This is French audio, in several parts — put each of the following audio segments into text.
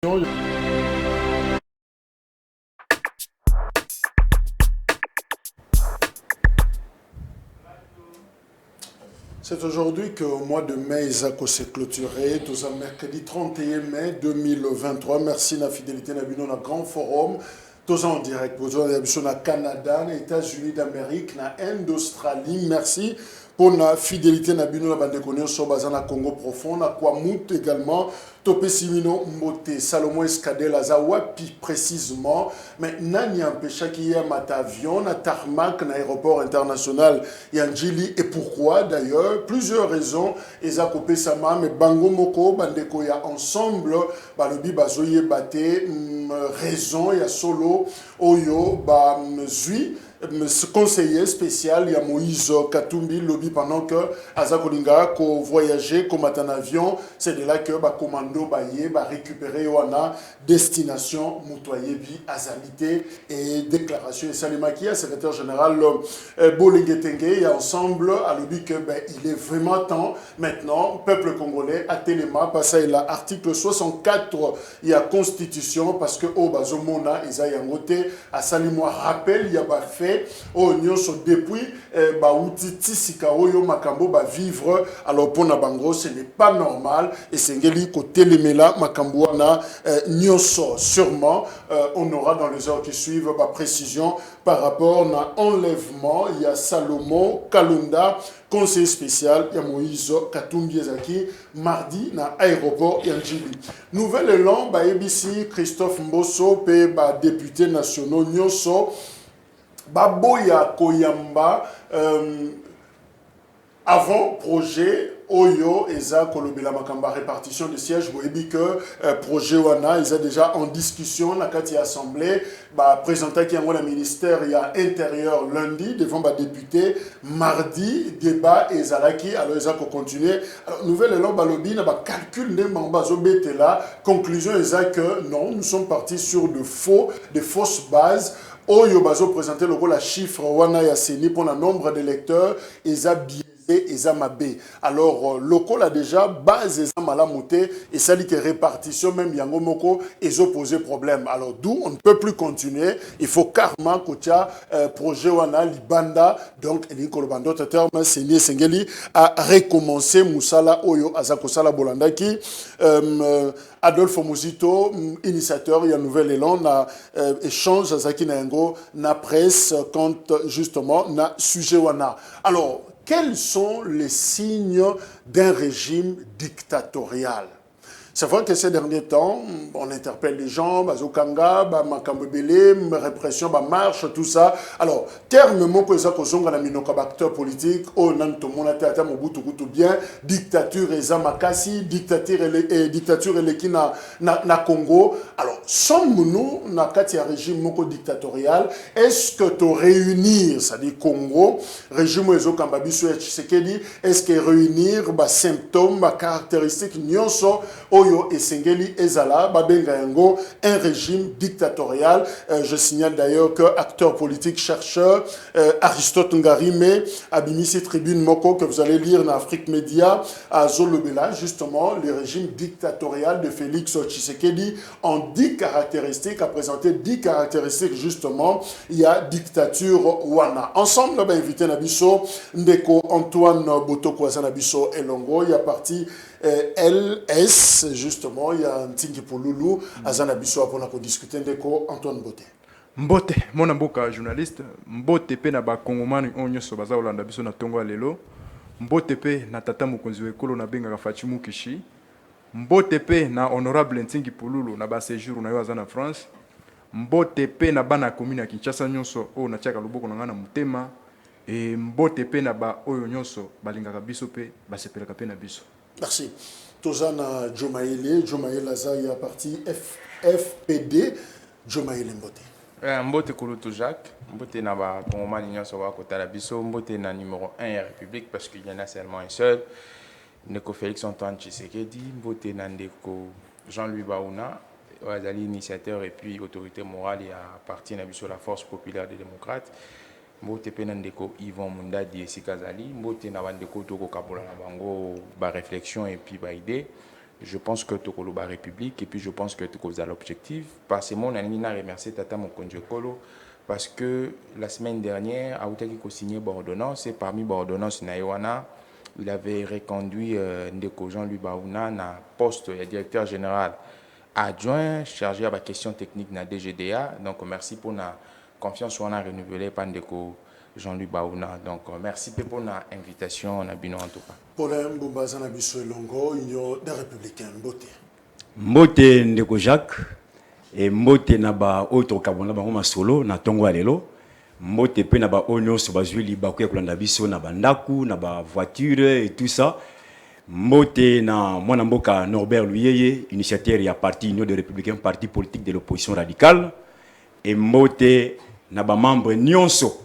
C'est aujourd'hui que le mois de mai s'est clôturé. Tout ça, mercredi 31 mai 2023. Merci de la fidélité de notre grand forum. Tout ça en direct. Vous avez vu au Canada, les États-Unis d'Amérique, l'Inde, l'Australie. Merci pour la fidélité de la bande de sur le Congo profond, la Kwamut également. Topé Simino Mote, Salomon Escadé, Lazawapi précisément. Mais Nani empêcha qu'il y ait un avion, un tarmac, un aéroport international Yanjili. Et pourquoi d'ailleurs? Plusieurs raisons. Eza Kopé Sama, mais Bango Moko, Bandeko ya ensemble, Balobi Bazoye Bate, raison, ya solo, Oyo, Zui. Conseiller spécial, il y a Moïse Katumbi, lobby pendant que Azakolinga, ko voyager, comme un avion, c'est de là que commando baye, récupérer wana destination Moutoye bi Azalité et déclaration et Salimaki, secrétaire général Bolingetenge, et ensemble à lobby que il est vraiment temps maintenant, peuple congolais à Téléma, parce qu'il y a l'article 64, il y a constitution, parce que au Bazomona, ils ont yangoté, à Salimoa rappel, il y a fait au nyonso depuis outiti sika oyo makambo vivre alors pour na bango ce n'est pas normal et sengeli côté lemela makambo na nyonso sûrement on aura dans les heures qui suivent précision par rapport à enlèvement. Il y a Salomon Kalunda, conseiller spécial, il y a Moïse Katumbi Ezaki, mardi dans l'aéroport Yanjili. Nouvel élan, ABC, Christophe Mbosso, député national Nyonso, Baboya Koyamba, avant projet Oyo Eza Kolobela Makamba répartition de sièges. Vous avez que projet Wana ils ont déjà en discussion la carte assemblée présenté qui a un ministère il y a intérieur lundi devant député mardi débat et Zalaki alors ils ont continué alors nouvelle élan balobi na calcul de mamba zobete là conclusion est que non nous sommes partis sur de fausses bases. Oyo bazo présenter le rôle à chiffre wana ya seni pour le nombre d'électeurs eza biaisé eza mabe. Alors local a déjà base eza malamuté et ça dit que répartition même yango moko ezo poser problème. Alors d'où on ne peut plus continuer, il faut karma kocha projet wana libanda donc eliko loba d'autres termes seni sengeli a recommencer musala oyo azakosala bolandaki Adolphe Muzito, initiateur, il y a un nouvel élan, na échange Zaki Naengo, na presse, quand justement, na sujet wana. Alors, quels sont les signes d'un régime dictatorial? C'est vrai que ces derniers temps, on interpelle les gens, Bazokanga, Makambebele, répression, marche, tout ça. Alors, terme moko eza kozonga na minoka acteur politique, o nan to monate ata mobutu kutu bien, dictature eza makasi, dictature eleki na Congo. Alors, sommes-nous na kati ya régime moko dictatorial? Est-ce que to réunir, c'est-à-dire Congo, régime ezo kamba biso ya Tshisekedi, est-ce que réunir symptômes, caractéristiques nyonso Oyo et Sengeli Ezala, Babenga Yango, un régime dictatorial. Je signale d'ailleurs que acteur politique, chercheur, Aristote Ngarime, Abimisi Tribune Moko, que vous allez lire dans Afrique Média, à Zolobela, justement, le régime dictatorial de Félix Tshisekedi, en 10 caractéristiques, a présenté 10 caractéristiques, justement, il y a dictature Wana. Ensemble, on va inviter Nabiso, Ndeko Antoine Botoko Nabiso Elongo, il y a parti LS, justement, il y a un tingi pour Loulou, Azana Bisso, pour discuter de Antoine Boté. Mbote, mon amboka journaliste, Mbote pe na ba Kongomani onyo so baza olanda biso na tongo lelo. Mbote pe na tata mokonzi wekolo na benga Fatima Kishi. Mbote pe na honorable Ntingi Pululu na ba séjour na yo aza na France. Mbote pe na bana commune ya Kinshasa nyonso o na tiaka loboko na ngana mutema. Et mbote pe na ba oyo nyonso balingaka biso pe basepelaka pe na biso. Merci. Tozana Jomaele Aza, il y a parti FPD, Jomaele Mbote. Mbote Kouloutou Jacques, Mbote na ba Kongomani nyonso wa kotala biso, Mbote na numéro 1 ya République parce qu'il y en a seulement un seul. Ndeko Félix Antoine Tshisekedi, Mbote na Ndeko Jean-Louis Baouna, Azali initiateur et puis autorité morale et à partir na biso la Force populaire des démocrates. Mbote pe na Ndeko Yvon Mundadi Esika Zali, Mbote na bandeko toko kabola na bango ba réflexion et puis ba idée. je pense que tu as la République et puis je pense que tu as l'objectif. Parce que moi, je remercié Tata Mokonjo Kolo parce que la semaine dernière, Aoutaki a signé l'ordonnance et parmi l'ordonnance, il avait reconduit Ndeko Jean-Louis Baouna na poste de directeur général adjoint chargé à la question technique na DGDA. Donc merci pour la confiance qu'on a renouvelée par Ndeko Jean-Louis Baouna. Donc merci pour l'invitation en abino en tout cas. Paulin Bombazana Bissou Longo, Union des Républicains, Mbote. Mbote Ndeko Jacques et Mbote Naba autre Kabona Bangoma solo na Tongo Alelo. Mbote pe Naba Onyo Sobazui Libakou Kulanda Biso Naba Ndaku, Naba voiture et tout ça. Mbote na Mwana Mboka Norbert Luyeye, initiateur ya parti Union des Républicains, parti politique de l'opposition radicale. Et Mbote Naba membre Nyonso.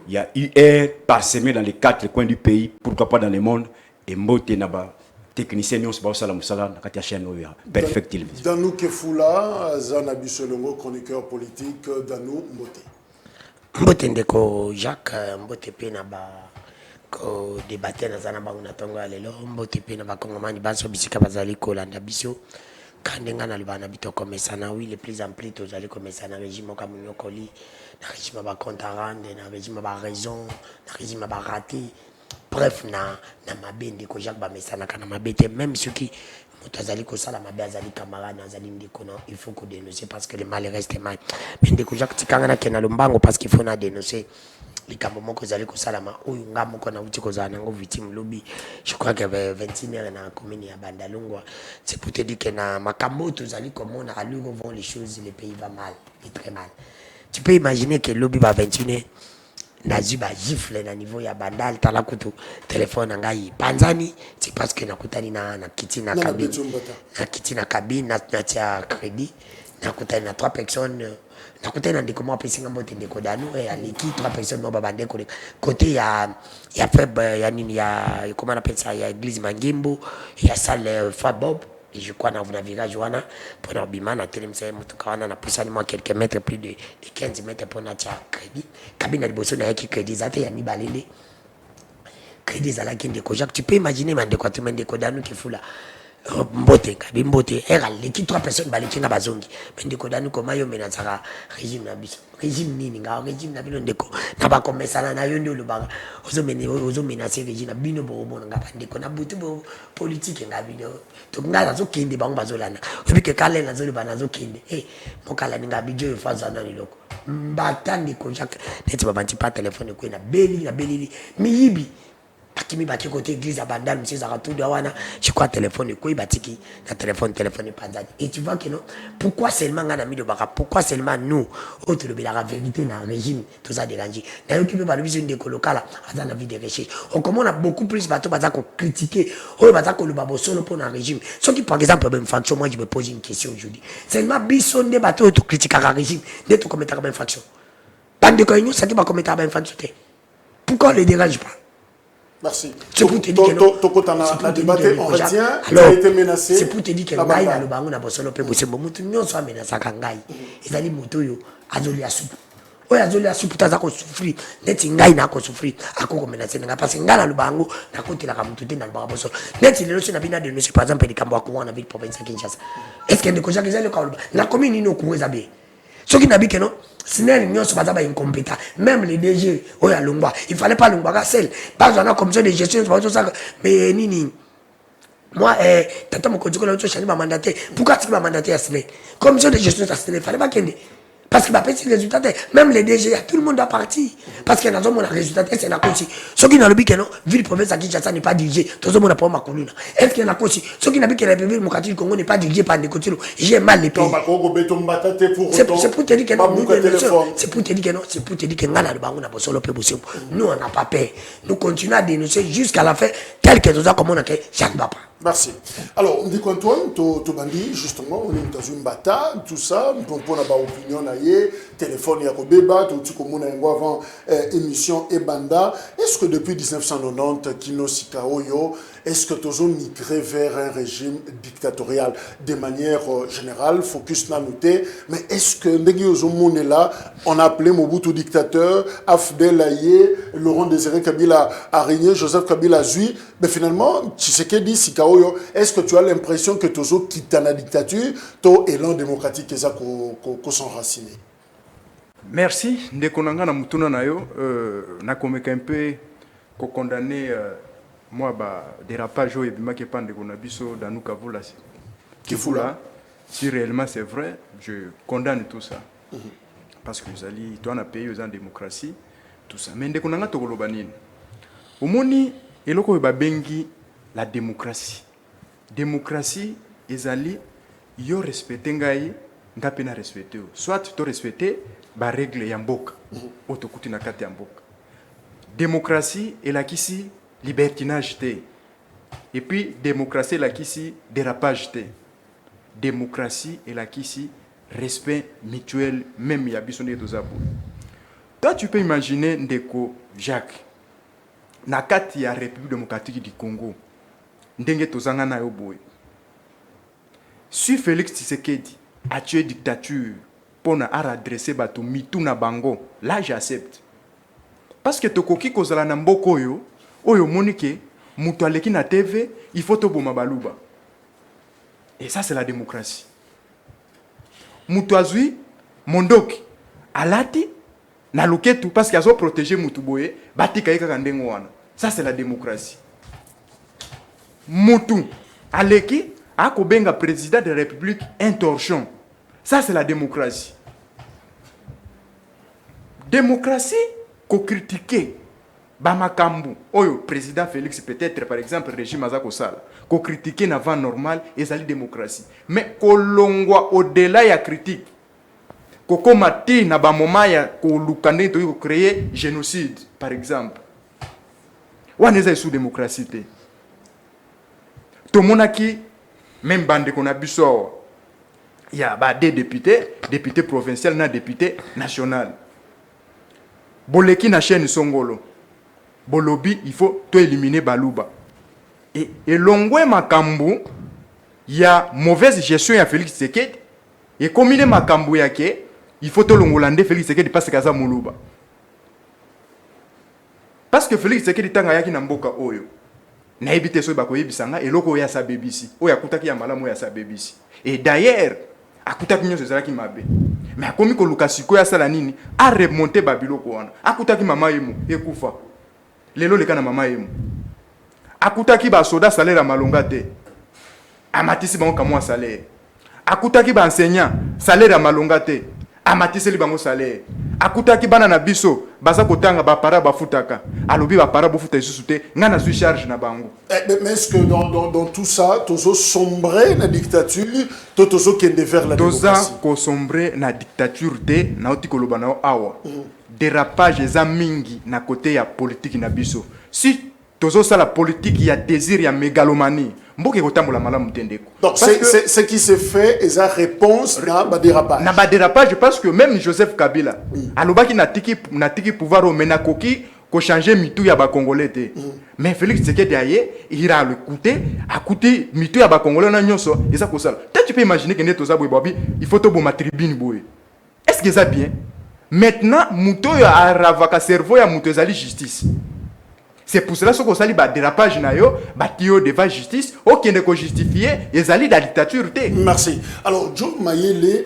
Il y a UR parsemé dans les 4 coins du pays, pourquoi pas dans le monde. Et Mbote Naba technicien Nyonso Baosala Moussala na katia chaîne Oya. Perfect télévision. Danou Kefula, Zana Bissolongo, chroniqueur politique, Danou Mbote. Mbote Ndeko Jacques, Mbote pe Naba ko débattre na zana bangu na tongo alelo, Mbote pe Naba Kongomani baso bisika bazali kolanda biso. Kandenga na libana bito komesana oui le plus en plus tous allez komesana régime comme nyokoli na régime ba kontarande na régime ba raison na régime ba raté bref na mabende ko Jacques ba mesana kana mabete même ceux qui mutazali ko sala mabe azali camarade azali ndeko non il faut qu'on dénoncer parce que le mal reste mal mais ndeko Jacques tikanga na kena lombango parce qu'il faut na dénoncer likambo moko zali ko sala ma oyo nga moko na uti ko zana ngo victime lobby je crois que 21h na commune ya Bandalungwa c'est pour te dire que na makambo to zali comment à lui vont les choses le pays va mal et très mal tu peux imaginer que lobby va 21h nazi ba gifle na niveau ya Bandal tala kutu téléphone ngai panzani c'est parce que nakutani na kiti na cabine na kiti na cabine na tia crédit nakutani na 3 personnes nakutana ndeko mo pesinga mbote ndeko danu et aliki 3 personnes mo babande côté ya faible ya nini ya comment on appelle ça ya église Mangimbo ya salle Fabob et je crois dans virage wana pour na bimana telemsa mutuka wana na poussani moi quelques mètres plus de 15 mètres pour na tia crédit cabine liboso na yaki crédit zate ya mibalele crédit zala kinde ko Jacques tu peux imaginer mande kwa ndeko danu kifula Mbote kabi Mbote era leki 3 personnes baleki nga bazongi mais ndeko danu koma yo menazaka régime na biso régime nini nga régime na bino ndeko na ba komesana na yo ndio lobanga ozo menacer régime na bino bo nga ndeko na butu bo politique nga bino to nga zo kende bango bazolana obike kale na zo bana zo kende mokala ninga bijo faza na liloko mbatandi ko Jacques neti babanti pa téléphone ko na belili miyibi akimi baki côté église à Bandal monsieur Zaratou de wana je crois téléphone ko ibatiki na téléphone panzani et tu vois que non pourquoi seulement ngana mi de baka pourquoi seulement nous autre le la vérité na régime tout ça dérangé na yo qui peut pas le vision de kolokala dans la vie de recherche on comment on a beaucoup plus bateau baza ko critiquer o baza ko le babo solo pour un régime ce qui par exemple même faction moi je me pose une question aujourd'hui seulement bison de bateau to critiquer un régime de to commettre une faction bande de cognons ça qui va commettre une faction pourquoi on les dérange pas. Merci. C'est pour te dire que tu as été menacé. C'est pour te dire que ngai na lobango na bosolo pe bosembo mutu nyonso amenasa kangai. Ezali moto yo azoli asupu. Oyo azoli asupu taza ko souffrir. Neti ngai na ko souffrir. Akoko menacé nga parce que ngala lobango na kotela ka mutu te na lobango bosolo. Neti lelo na bina de monsieur par exemple likambo akwa na ville province ya Kinshasa. Est-ce que ndeko Jacques ezali ka loba. Na commune ino kuweza be. Soki na bikeno Sinel nyonso bazaba incompétent même les DG oya longwa il fallait pas longwa ka seul pas on a commission de gestion pas ça mais nini moi tata mokonzi ko la autre chani ba mandaté pourquoi tu ba mandaté à Sinel commission de gestion ça Sinel fallait pas kende parce que ba petit résultat même les DG tout le monde a parti parce que dans mon résultat c'est na kosi soki na lobi keno ville province à Kinshasa n'est pas dirigé tout monde a pas makuluna est-ce que na kosi soki na bi que la ville mokati du Congo n'est pas dirigé par Ndekotilo j'ai mal les pays c'est pour te dire que non c'est pour te dire que non c'est pour te dire que ngana lobango na bosolo pe bosembo nous on n'a pas peur nous continuons à dénoncer jusqu'à la fin tel que nous a comme on a que Jacques Bapa. Merci. Alors, on dit qu'Antoine, Tobandi, justement, on est dans une bataille, tout ça, on a une opinion, téléphone, Yakobeba, tout comme on a avant émission et banda. Est-ce que depuis 1990, Kino Sikaoyo, est-ce que nous avons migré vers un régime dictatorial de manière générale, focus n'a noté, mais est-ce que nous là, on a appelé Mobutu dictateur, Afdel Aye, Laurent Désiré Kabila a régné, Joseph Kabila a zui, mais finalement, Tshisekedi Sikaoyo, est-ce que tu as l'impression que tu as quitté la dictature, ton élan démocratique qui sont racinés? Merci. Ndekonanga na mutuna na yo, na komeka un peu ko condamner moi ba dérapage au ebima ke pande ko na biso dans nous kavula Kifula. Si réellement c'est vrai, je condamne tout ça. Parce que nous allons, toi on a payé en démocratie, tout ça. Mais ndekonanga to koloba nini? Omoni eloko ba bengi la démocratie. Démocratie ezali yo respecter ngai ngape na respecter. Soit to respecter ba règle ya mboka otokuti na kati ya mboka. Démocratie elakisi libertinage te. Et puis démocratie elakisi dérapage te. Démocratie elakisi respect mutuel même ya biso nde tozabo. Toi tu peux imaginer ndeko Jacques na kati ya République démocratique du Congo ndenge tozanga na yo boy. Si Félix Tshisekedi a tué dictature pour na adresser bato mitu na bango, là j'accepte. Parce que tokoki kozala na mboko oyo monike mutu aleki na TV, il faut to boma baluba. Et ça c'est la démocratie. Mutu azui mondoki alati na loketu parce qu'il a protégé mutu boye, batika yeka ndengo wana. Ça c'est la démocratie. Mutu aleki akobenga président de la République un torchon. Ça, c'est la démocratie. Démocratie, qu'on critique. Bamakambu, oyo, président Félix, peut-être, par exemple, régime Azako Sala, qu'on critique na van normal, et ça, la démocratie. Mais qu'on l'ongwa au-delà ya critique. Qu'on komati na bamoma ya qu'on lukande to créer génocide, par exemple. Ou on sous démocratie. Tout le monde qui, même bande qu'on a bu sort. Il y a des députés provinciaux, na député national. Boleki na chaîne Songolo. Bolobi, il faut tout éliminer Baluba. Et longwe makambu, il y a mauvaise gestion ya Félix Tshisekedi. Et comme il est makambu yake, il faut tout l'ongolande Félix Tshisekedi passe kaza muluba. Parce que Félix Tshisekedi tanga yaki na mboka oyo. Na ebite so bako yebisanga eloko ya sa bebisi. Oya kutaki ya malamu ya sa bebisi. Et d'ailleurs, akutaki nyonso ezalaki mabe. Mais akomi koluka siko ya sala nini a remonter babiloko wana. Akutaki mama yemu ekufa. Lelo leka na mama yemu. Akutaki ba soda salaire ya malonga te. Amatisi bango kamwa salaire. Akutaki ba enseignant salaire ya malonga te. Amatisi li bango salaire. Akutaki bana na biso baza kotanga ba para bafutaka. Alobi ba para bofuta isusu te ngana su charge na bango. Mais est-ce que dans tout ça, tozo sombré la dictature, tozo kende vers la démocratie? Toza ko sombré na dictature te na oti koloba na awa. Dérapage eza mingi na côté ya politique na biso. Si tozo ça la politique ya désir ya mégalomanie. Mboke kotambola malamu tendeko. Donc c'est ce qui se fait et sa réponse na ba dérapage. Na ba dérapage parce que même Joseph Kabila alobaki na tiki pouvoir au menakoki ko changer mitu ya ba congolais te. Mais Félix Tshisekedi aye il a écouté mitu ya ba congolais na nyonso eza ko sala. Tu peux imaginer que netoza boy babi il faut to bo ma tribune boy. Est-ce que ça bien? Maintenant muto ya aravaka cerveau ya muto ezali justice. C'est pour cela que ça li dérapage na yo batio devant justice aucun ne ko justifier ezali la dictature te. Merci. Alors John Mayele,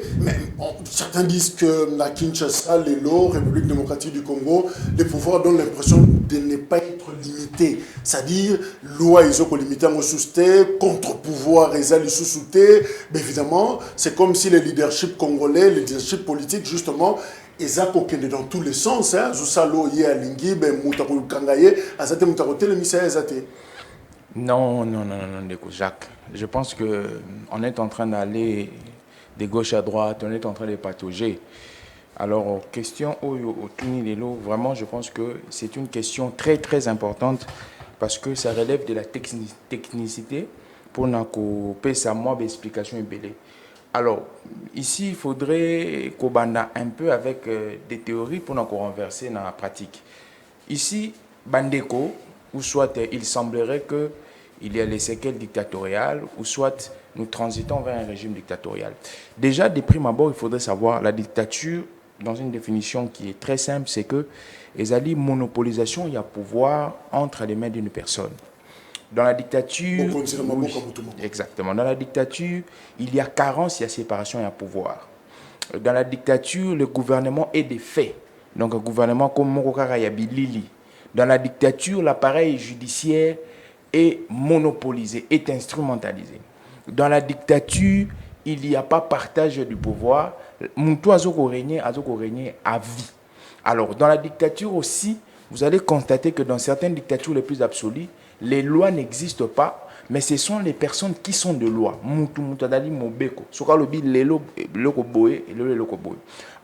certains disent que la Kinshasa, l'ELO, République démocratique du Congo, les pouvoirs donnent l'impression de ne pas être limités. C'est-à-dire loi ils ont limité en sous-té, contre-pouvoir ils ont sous-té. Mais évidemment, c'est comme si le leadership congolais, le leadership politique justement Eza kokende dans tous les sens, hein. Zusalo ye alingi ben mutako kangaye, azate mutako telemisa ezate. Non, Jacques. Je pense que on est en train d'aller de gauche à droite, on est en train de patauger. Alors, question au Tunilelo, vraiment, je pense que c'est une question très très importante parce que ça relève de la technicité pour n'ako pesa moi d'explication belé. Alors, ici, il faudrait qu'on banda un peu avec des théories pour nous renverser dans la pratique. Ici, Bandeko, ou soit il semblerait que il y a les séquelles dictatoriales, ou soit nous transitons vers un régime dictatorial. Déjà, de prime abord, il faudrait savoir, la dictature, dans une définition qui est très simple, c'est que les alliés monopolisation, il y a pouvoir entre les mains d'une personne. Dans la dictature, oui, exactement. Dans la dictature, il y a carence, il y a séparation, il y a pouvoir. Dans la dictature, le gouvernement est des faits. Donc, un gouvernement comme Mokokara Yabilili. Dans la dictature, l'appareil judiciaire est monopolisé, est instrumentalisé. Dans la dictature, il n'y a pas partage du pouvoir. Moutou azoko régner à vie. Alors, dans la dictature aussi, vous allez constater que dans certaines dictatures les plus absolues, les lois n'existent pas, mais ce sont les personnes qui sont de loi.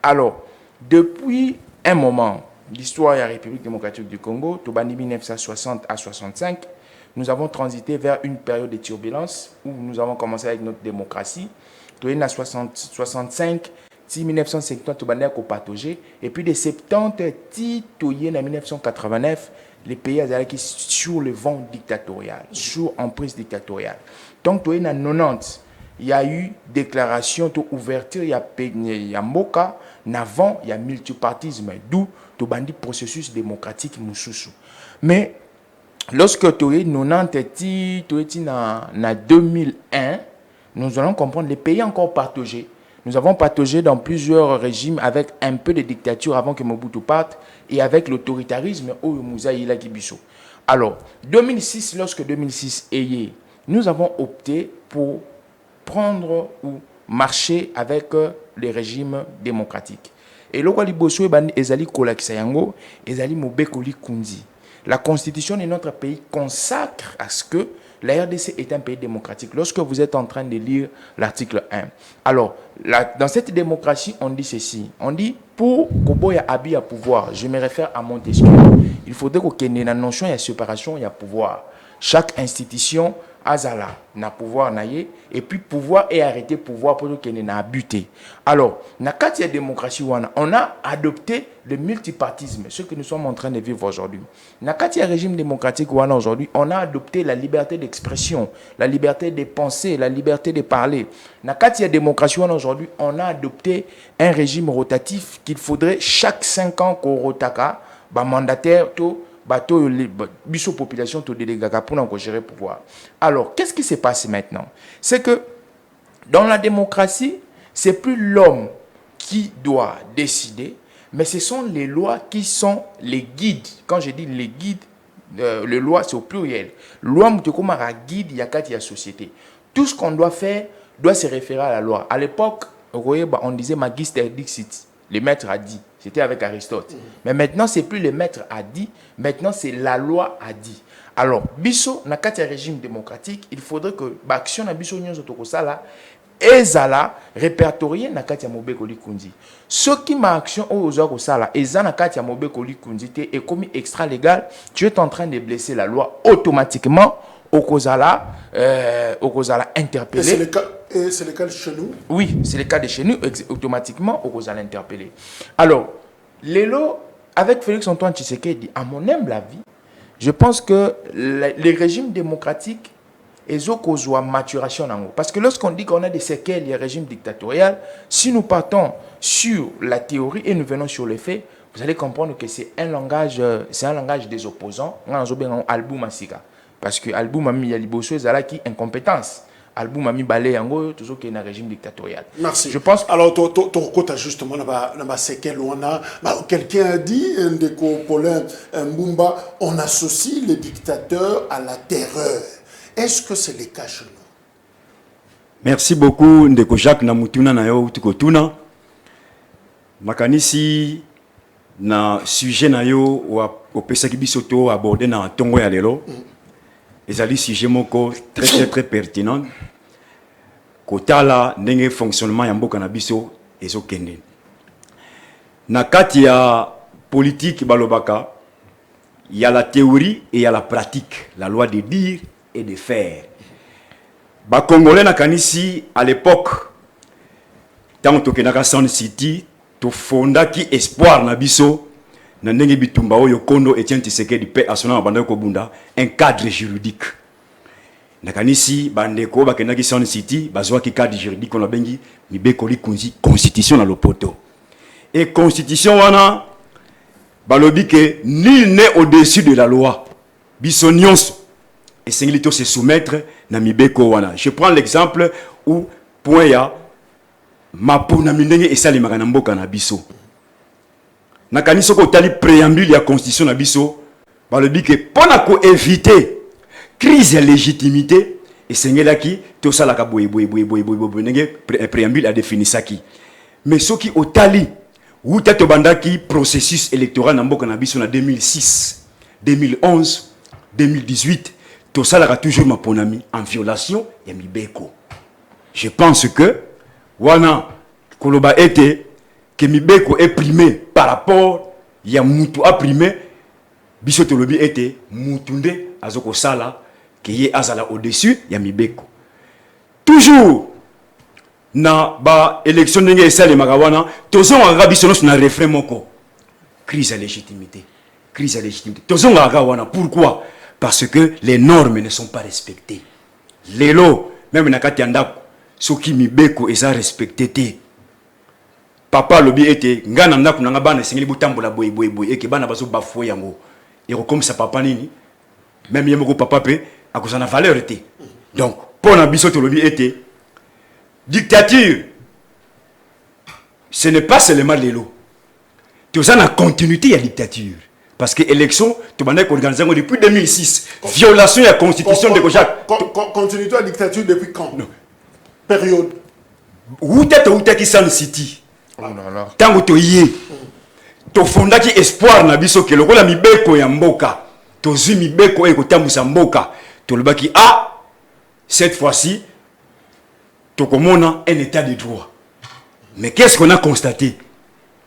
Alors, depuis un moment, l'histoire de la République démocratique du Congo, Tobani 1960 à 65, nous avons transité vers une période de turbulence où nous avons commencé avec notre démocratie. Tobani 65, 1950, Tobani a patogé, et puis de 70, Tobani en 1989, les pays asiatiques sur le vent dictatorial, sur emprise dictatoriale. Donc, en 90, il y a eu déclaration d'ouverture, il y a Moka, Navant, il y a multipartisme, d'où le bandit processus démocratique Moussoussou. Mais lorsque tu es 90, tu es en 2001, nous allons comprendre les pays encore partagés. Nous avons partagé dans plusieurs régimes avec un peu de dictature avant que Mobutu parte et avec l'autoritarisme au Mouzaïla Kibiso. Alors, 2006, lorsque 2006 est lié, nous avons opté pour prendre ou marcher avec les régimes démocratiques. Et le Kwaliboso ezali Kolakisayango, ezali Mobekoli Kundi. La constitution de notre pays consacre à ce que la RDC est un pays démocratique. Lorsque vous êtes en train de lire l'article 1. Alors, dans cette démocratie, on dit ceci. On dit, pour Koboya Abi à pouvoir, je me réfère à Montesquieu, il faudrait qu'il y ait une notion de séparation, il y a pouvoir. Chaque institution, Azala, n'a pouvoir naïe, et puis pouvoir et arrêter pouvoir pour qu'il y ait un buté. Alors, dans la démocratie, on a adopté le multipartisme, ce que nous sommes en train de vivre aujourd'hui. Dans le régime démocratique aujourd'hui, on a adopté la liberté d'expression, la liberté de penser, la liberté de parler. Dans la démocratie aujourd'hui, on a adopté un régime rotatif qu'il faudrait chaque 5 ans qu'on rotaka, mandataire, tout. Bateau, biso population, tout délégata pour gérer le pouvoir. Alors, qu'est-ce qui se passe maintenant? C'est que dans la démocratie, c'est plus l'homme qui doit décider, mais ce sont les lois qui sont les guides. Quand je dis les guides, les lois, c'est au pluriel. Loi, guide, il y a la société. Tout ce qu'on doit faire doit se référer à la loi. À l'époque, on disait Magister Dixit. Le maître a dit. C'était avec Aristote. Mais maintenant, ce n'est plus le maître a dit. Maintenant, c'est la loi a dit. Alors, biso, dans le régime démocratique, il faudrait que l'action de biso nyon zotokosala ezala répertorié na kati ya mobekoli kundi. Ce qui ma action au ozokosala eza na kati ya mobekoli kundi te et comme extra légal, tu es en train de blesser la loi automatiquement. Okozala interpellé. Et c'est le cas de chez nous? Oui, c'est le cas de chez nous. Automatiquement, Okozala interpellé. Alors, Lelo, avec Félix-Antoine Tshisekedi, à mon humble avis, je pense que les régimes démocratiques, ils ont maturation. Parce que lorsqu'on dit qu'on a des séquelles, il y a un régime dictatorial, si nous partons sur la théorie et nous venons sur les faits, vous allez comprendre que c'est un langage des opposants. On a un album Masika. Parce que l'album Mami Yaliboso est qui incompétence. L'album Mami Balé Yango, toujours qu'il y a un régime dictatorial. Merci. Je pense. Alors, tu justement, séquelle où on a. Quelqu'un a dit, Ndeko Paulin Mbumba, on associe les dictateurs à la terreur. Est-ce que c'est le cas chez nous? Merci beaucoup, Ndeko Jacques Namutuna Nayo Tukotuna. Makanisi, na sujet Nayo, ou Pesaki Bisoto abordé dans Tongo Yalelo. Ezali sujet moko très pertinent. Kotala ndenge fonctionnement ya mboka na biso ezokende. Na kati ya politique balobaka, il y a la théorie et il y a la pratique, la loi de dire et de faire. Ba Congolais na kanisi à l'époque tant tokenaka Sound City to fondaki espoir na biso. Nandenge Bitumba Oyo Kondo Etienne Tshisekedi paix à son banda ko bunda un cadre juridique. nakanisi bandeko bakendaki Sun City bazwa ki cadre juridique on a bengi mibeko likunzi constitution na lopoto et constitution wana balobi que nul n'est au-dessus de la loi biso nyonso et singilito se soumettre na mibeko wana. Je prends l'exemple où point ya mapona mindenge esalemaka na mboka na biso nakanisi ko tali préambule ya constitution na biso balobi que pona ko éviter crise ya légitimité et sengelaki to sala ka boy ndenge préambule a définisaki mais soki otali wuta to bandaki processus électoral na mboka na biso na 2006 2011 2018 to sala ka toujours maponami en violation ya mibeko. Je pense que wana koloba ete que mibeko est primé par rapport ya mutu a primé biso to lobi ete mutunde azoko sala que ye azala au-dessus ya mibeko. Toujours na ba élection ndenge esale makawana tozonga kaka biso nyonso na refrain moko crise ya légitimité tozonga kaka wana. Pourquoi? Parce que les normes ne sont pas respectées. Lelo même na kati ya ndako soki mibeko eza respecté te papa lobi ete ngana ndako nanga bana esengeli botambola boy eke bana bazo bafouer yango ekokomisa papa nini même yemoko papa pe akozana valeur te. Donc pour na biso to lobi ete dictature ce n'est pas seulement lelo tu as la continuité de la dictature parce que l'élection tu vas organiser depuis 2006 violation de la constitution de Kojak. Continuité de la dictature depuis quand? Non. Période où t'es qui Sun City tant que tu y es tu fonda qui espoir na biso que le rôle mi beko ya mboka to zumi beko e ko tambusa mboka to le baki cette fois-ci tu komona un état de droit. Mais qu'est-ce qu'on a constaté?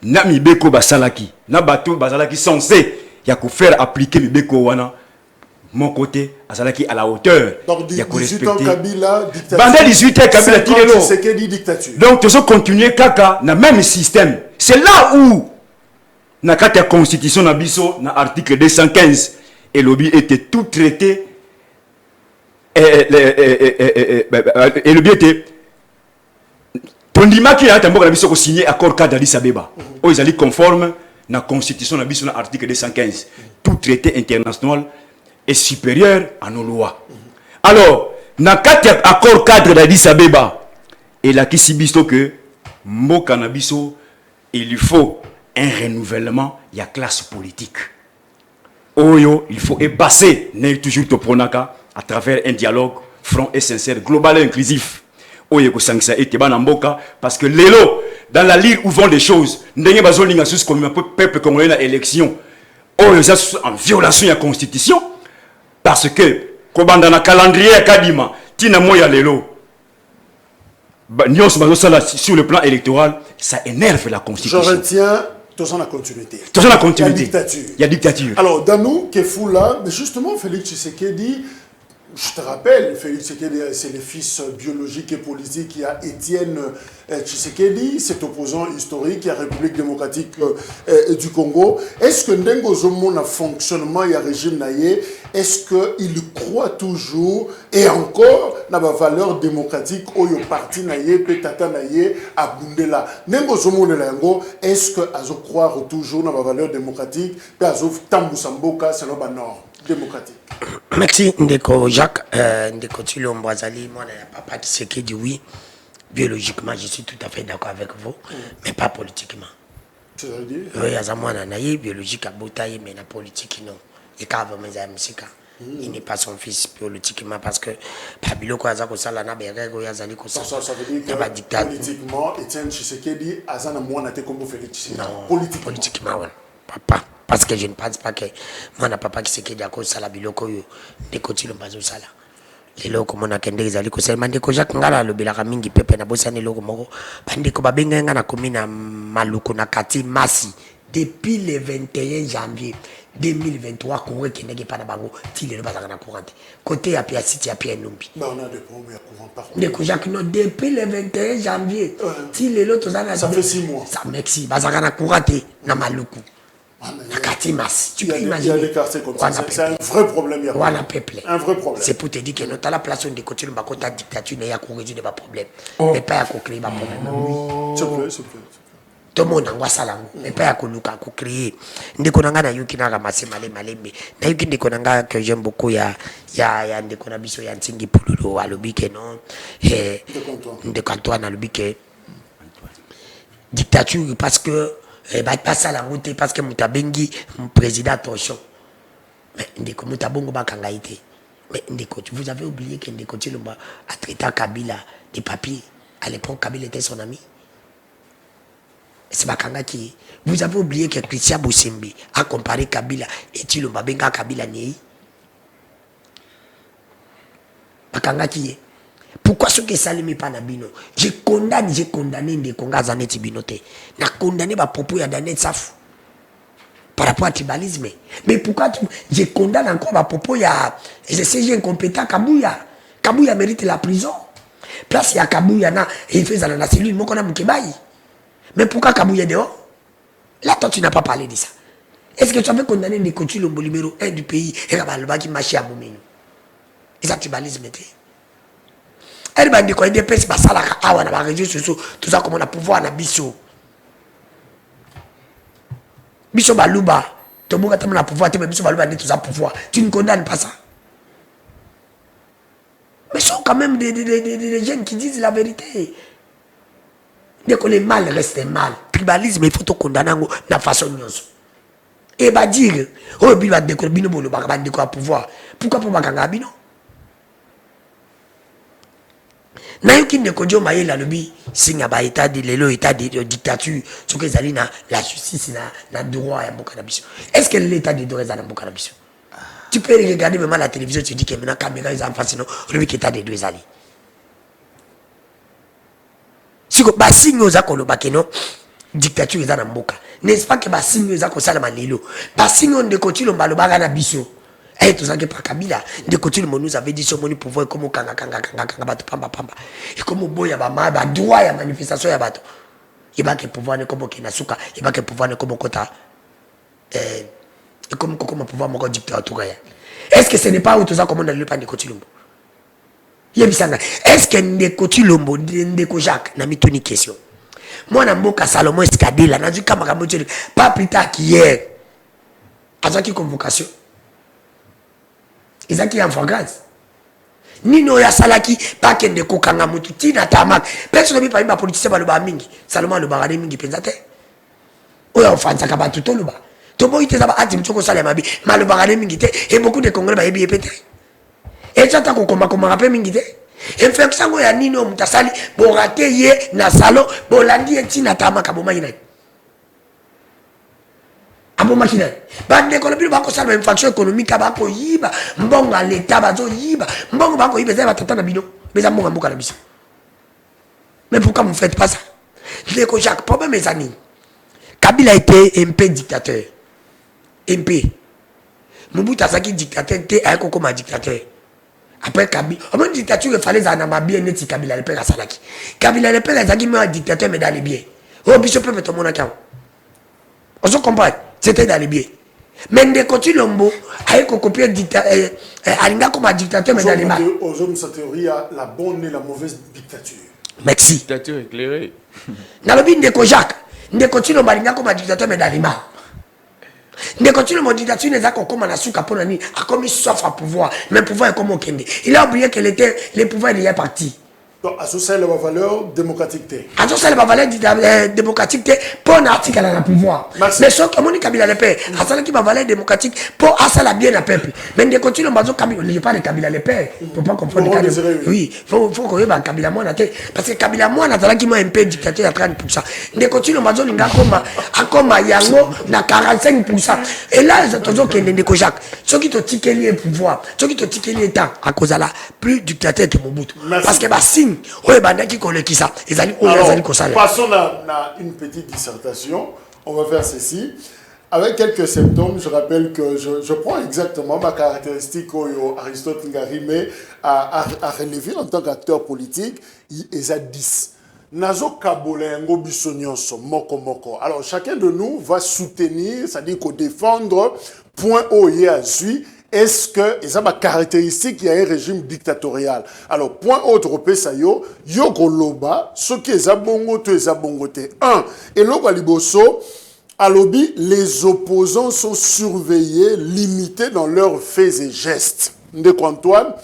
Na mibeko basalaki na bato basalaki censé ya ko faire appliquer mibeko wana mon côté azalaki à la hauteur. Donc 18 ans Kabila dictature. Banda 18 ans Kabila tirelo. C'est que dit dictature. Donc tu as continué kaka na même système. C'est là où na kata constitution na biso na article 215 et lobby était tout traité et le but était Tondima qui a signé accord cadre d'Addis Abeba. Ils allaient conforme na constitution na biso na article 215. Tout traité international est supérieur à nos lois. Alors, na quatre accord cadre d'Addis Abeba et la qui biso que mboka na biso il lui faut un renouvellement il y a classe politique. Oyo, il faut passer n'est toujours to pronaka à travers un dialogue franc et sincère, global et inclusif. Oye ko sangisa ete bana mboka parce que lelo dans la ligne où vont les choses ndenge bazolinga sous comme peuple congolais na élection oyo ça en violation de la constitution parce que kobanda na calendrier kadima tina moya lelo nyos bazosala sur le plan électoral ça énerve la constitution. Je retiens toujours la continuité. Toujours la continuité. Il y a dictature. Alors dans nous Kefoula justement Félix Tshisekedi. Je te rappelle, Félix Tshisekedi, c'est le fils biologique et politique. Il y a Étienne Tshisekedi, cet opposant historique, il y a République démocratique du Congo. Est-ce que Ndengo Zomo a fonctionnement, il y a régime naïe, est-ce qu'il croit toujours et encore dans la valeur démocratique où il parti naïe, peut-être naïe, à Bundela. Ndengo Zomo Nelango, est-ce que Azo croire toujours dans la valeur démocratique, puis Azo Tambusamboka, c'est le nord démocratique? Merci Ndeko Jacques, Ndeko Tulombo Azali, moi papa qui sait qui dit oui, biologiquement je suis tout à fait d'accord avec vous, mais pas politiquement. Tu veux dire? Oui, Azamouana naïe, biologique à Boutaï, mais la politique non. Et quand vous il n'est pas son fils politiquement parce que Pabilo Kwazako Salana Berego Yazali Kosa. Ça veut dire que politiquement, Étienne Tshisekedi Azana Mouana te comme Félix. Non, politiquement, oui. Papa. Parce que je ne pense pas que moi, papa qui s'est dit à cause de la biloko, de côté le bazo sala. Les locaux, mon akende, ils allaient causer. Mandeko Jacques Ngala, le Belamingi, Pepe, Nabosan et Logo Moro. Bandeko Babenga, na commune Maluko, Nakati, Massi. Depuis le 21 janvier 2023, Congo qui n'est pas d'abord, il est pas dans courant. Côté à Pia City, à Pia Numbi. On a des premiers courants par contre. Jacques, non, depuis le 21 janvier, il est l'autre, ça fait 6 mois. Ça, merci. Bazagana courant, na Maluku. Katimas. Tu peux Il y a imaginer. des quartiers comme ça. C'est un vrai problème. Il y a Voilà, peuple. un vrai problème. C'est pour te dire que nous avons la place où on continue à la dictature, il y a qu'on résoudre des problèmes. Mais pas à créer des problèmes. S'il te plaît, s'il te plaît. Tout le monde a ça, mais pas à créer. Nous avons un yuki na ramassé malé. Na yuki de konanga que j'aime beaucoup, il y a des konabiso, il y a un tingi pululo, à l'obike, non? De Cantoine, à l'obike. Dictature, parce que. Pas ça la route parce que Moutabengi, mon président, attention. Mais Ndeko Moutabongo Bakangaïté. Mais Ndeko, vous avez oublié que Ndeko Tchilomba a traité Kabila des papiers. À l'époque, Kabila était son ami. C'est Bakanga qui. Vous avez oublié que Christian Boussimbi a comparé Kabila et Tchilomba Benga Kabila Nei. Bakanga qui est. Pourquoi ce que ça ne pas Nabino? J'ai condamné des Congas Zanetti Binote. N'a condamné ma propos à Danet Saf. Par rapport à tribalisme. Mais pourquoi j'ai condamné encore ma propos à. Je sais, j'ai incompétent Kabouya. Kabouya mérite la prison. Place il y a Kabouya, et il fait ça dans la cellule, moi qu'on a Moukébaï. Mais pourquoi Kabouya dehors? Là, toi, tu n'as pas parlé de ça. Est-ce que tu avais condamné des coachs le numéro 1 du pays et Rabalba qui marchait à Moumeno? Et ça, tribalisme était. Elle m'a dit qu'on dépêche pas ça là, on a la région sociaux, tout ça comme on a pouvoir na biso. Biso baluba, tout le monde a pouvoir, tu biso baluba dit tout ça pouvoir. Tu ne condamnes pas ça. Mais ce sont quand même des jeunes qui disent la vérité. Dès que le mal reste mal, tribalisme, il faut te condamner de la façon dont et bah dire, oh, il va décorer bino bolo, va décorer pouvoir. Pourquoi pour Bakanga bino? Nayoki ne konjo maye la lobby singa ba état de l'élo état de dictature ce que zali na la justice na droit ya mboka na biso. Est-ce que l'état de droit za na mboka na biso? Tu peux regarder même la télévision, tu dis que maintenant caméra ils en face non le état de droit zali. Si ko ba sinyo za ko lo bakeno dictature za na mboka. N'est-ce pas que ba sinyo za ko sala malelo. Ba sinyo de ko tilo mbalo baga na biso. Eh, tout ça que par Kabila, de côté le nous avait dit ce moni pouvoir comme kanga bato pamba. Et comme boya ba ma ba droit ya manifestation ya bato. Il va que pouvoir ne comme kinasuka, il va que pouvoir ne comme kota et comme pouvoir mon dictature. Est-ce que ce n'est pas tout ça comme on a le pas de côté lombo? Yebisanga, est-ce que de côté lombo de ko Jacques na mitoni question. Moi na mboka Salomon Escadela na du kamara pas plus tard qu'hier. Avec convocation. Ils ont qui en flagrance. Nino ya salaki pas kende kokanga mutu tina tamak. Personne ne peut pas politicien ba loba mingi. Salomon le barade mingi penzate. Oya ofanza ka batu to loba. To boy te za ba ati mtoko sala mabi. Ma le barade mingi te et beaucoup de congolais ba yebi epete. Et ça ta ko komba rapper mingi te. Et fait ça ya nino mutasali bo raté ye na salon bo landi tina tamaka bo mayina. Abo machine bande ko lebilo bako sala infraction économique bako yiba mbonga l'état bazo yiba mbongo bako yiba za batata na bino beza mbonga mboka na biso. Mais pourquoi vous ne faites pas ça? Ndeko Jacques, problème mes amis. Kabila était un peu dictateur. MP. Mobutu Saki dictateur était un comme dictateur. Après Kabila, au moins dictature il fallait zanama bien net Kabila le père Salaki. Kabila le père Zaki mais dictateur mais dans les biens. Oh biso peut mettre mon account. On se comprend. C'était dans les biais. Mais de côté Lombo, avec un copier dictateur, Alinga comme un dictateur, mais dans les mains. Aux hommes, sa théorie a la bonne et la mauvaise dictature. Merci. Dictature éclairée. Dans le but de Kojak, de côté Lombo, Alinga comme un dictateur, mais dans les mains. De côté Lombo, dictature, les accords comme un asuka pour l'année, a commis sauf à pouvoir, mais pouvoir est comme au Kende. Il a oublié que les pouvoirs il y a parti. Donc, associer la valeur démocratique. Associer la valeur démocratique pour un article à la pouvoir. Mais ce que Moni Kabila le père, associer qui va valeur démocratique pour assailler bien le peuple. Mais de continuer à Kabila, je parle de Kabila le père. Faut pas comprendre le cas. Oui, faut qu'on ait Kabila moi parce que Kabila moi n'a qui m'a un peu dictateur à 30%. De continuer à l'inga comme yango na 45%. Et là c'est toujours que de Kojak. Ceux qui te tiquent le pouvoir, ceux qui te tiquent le temps à cause de là plus dictateur que Mobutu. Parce que bah signe alors, passons à une petite dissertation. On va faire ceci. Avec quelques symptômes, je rappelle que je prends exactement ma caractéristique que Aristote Ngarime a relevé en tant qu'acteur politique. Il y a 10. Nazo Kabolengo Bissonyoso, Moko Moko. Alors, chacun de nous va soutenir, c'est-à-dire qu'on défendre point OIE à Zui. Est-ce que, et ça ma caractéristique, il y a un régime dictatorial. Alors, point autre, yo, yoko loba, ce qui est zabongo, tu es zabongo te. Un, et l'autre, liboso, à lobby, les opposants sont surveillés, limités dans leurs faits et gestes. Ndeko Antoine,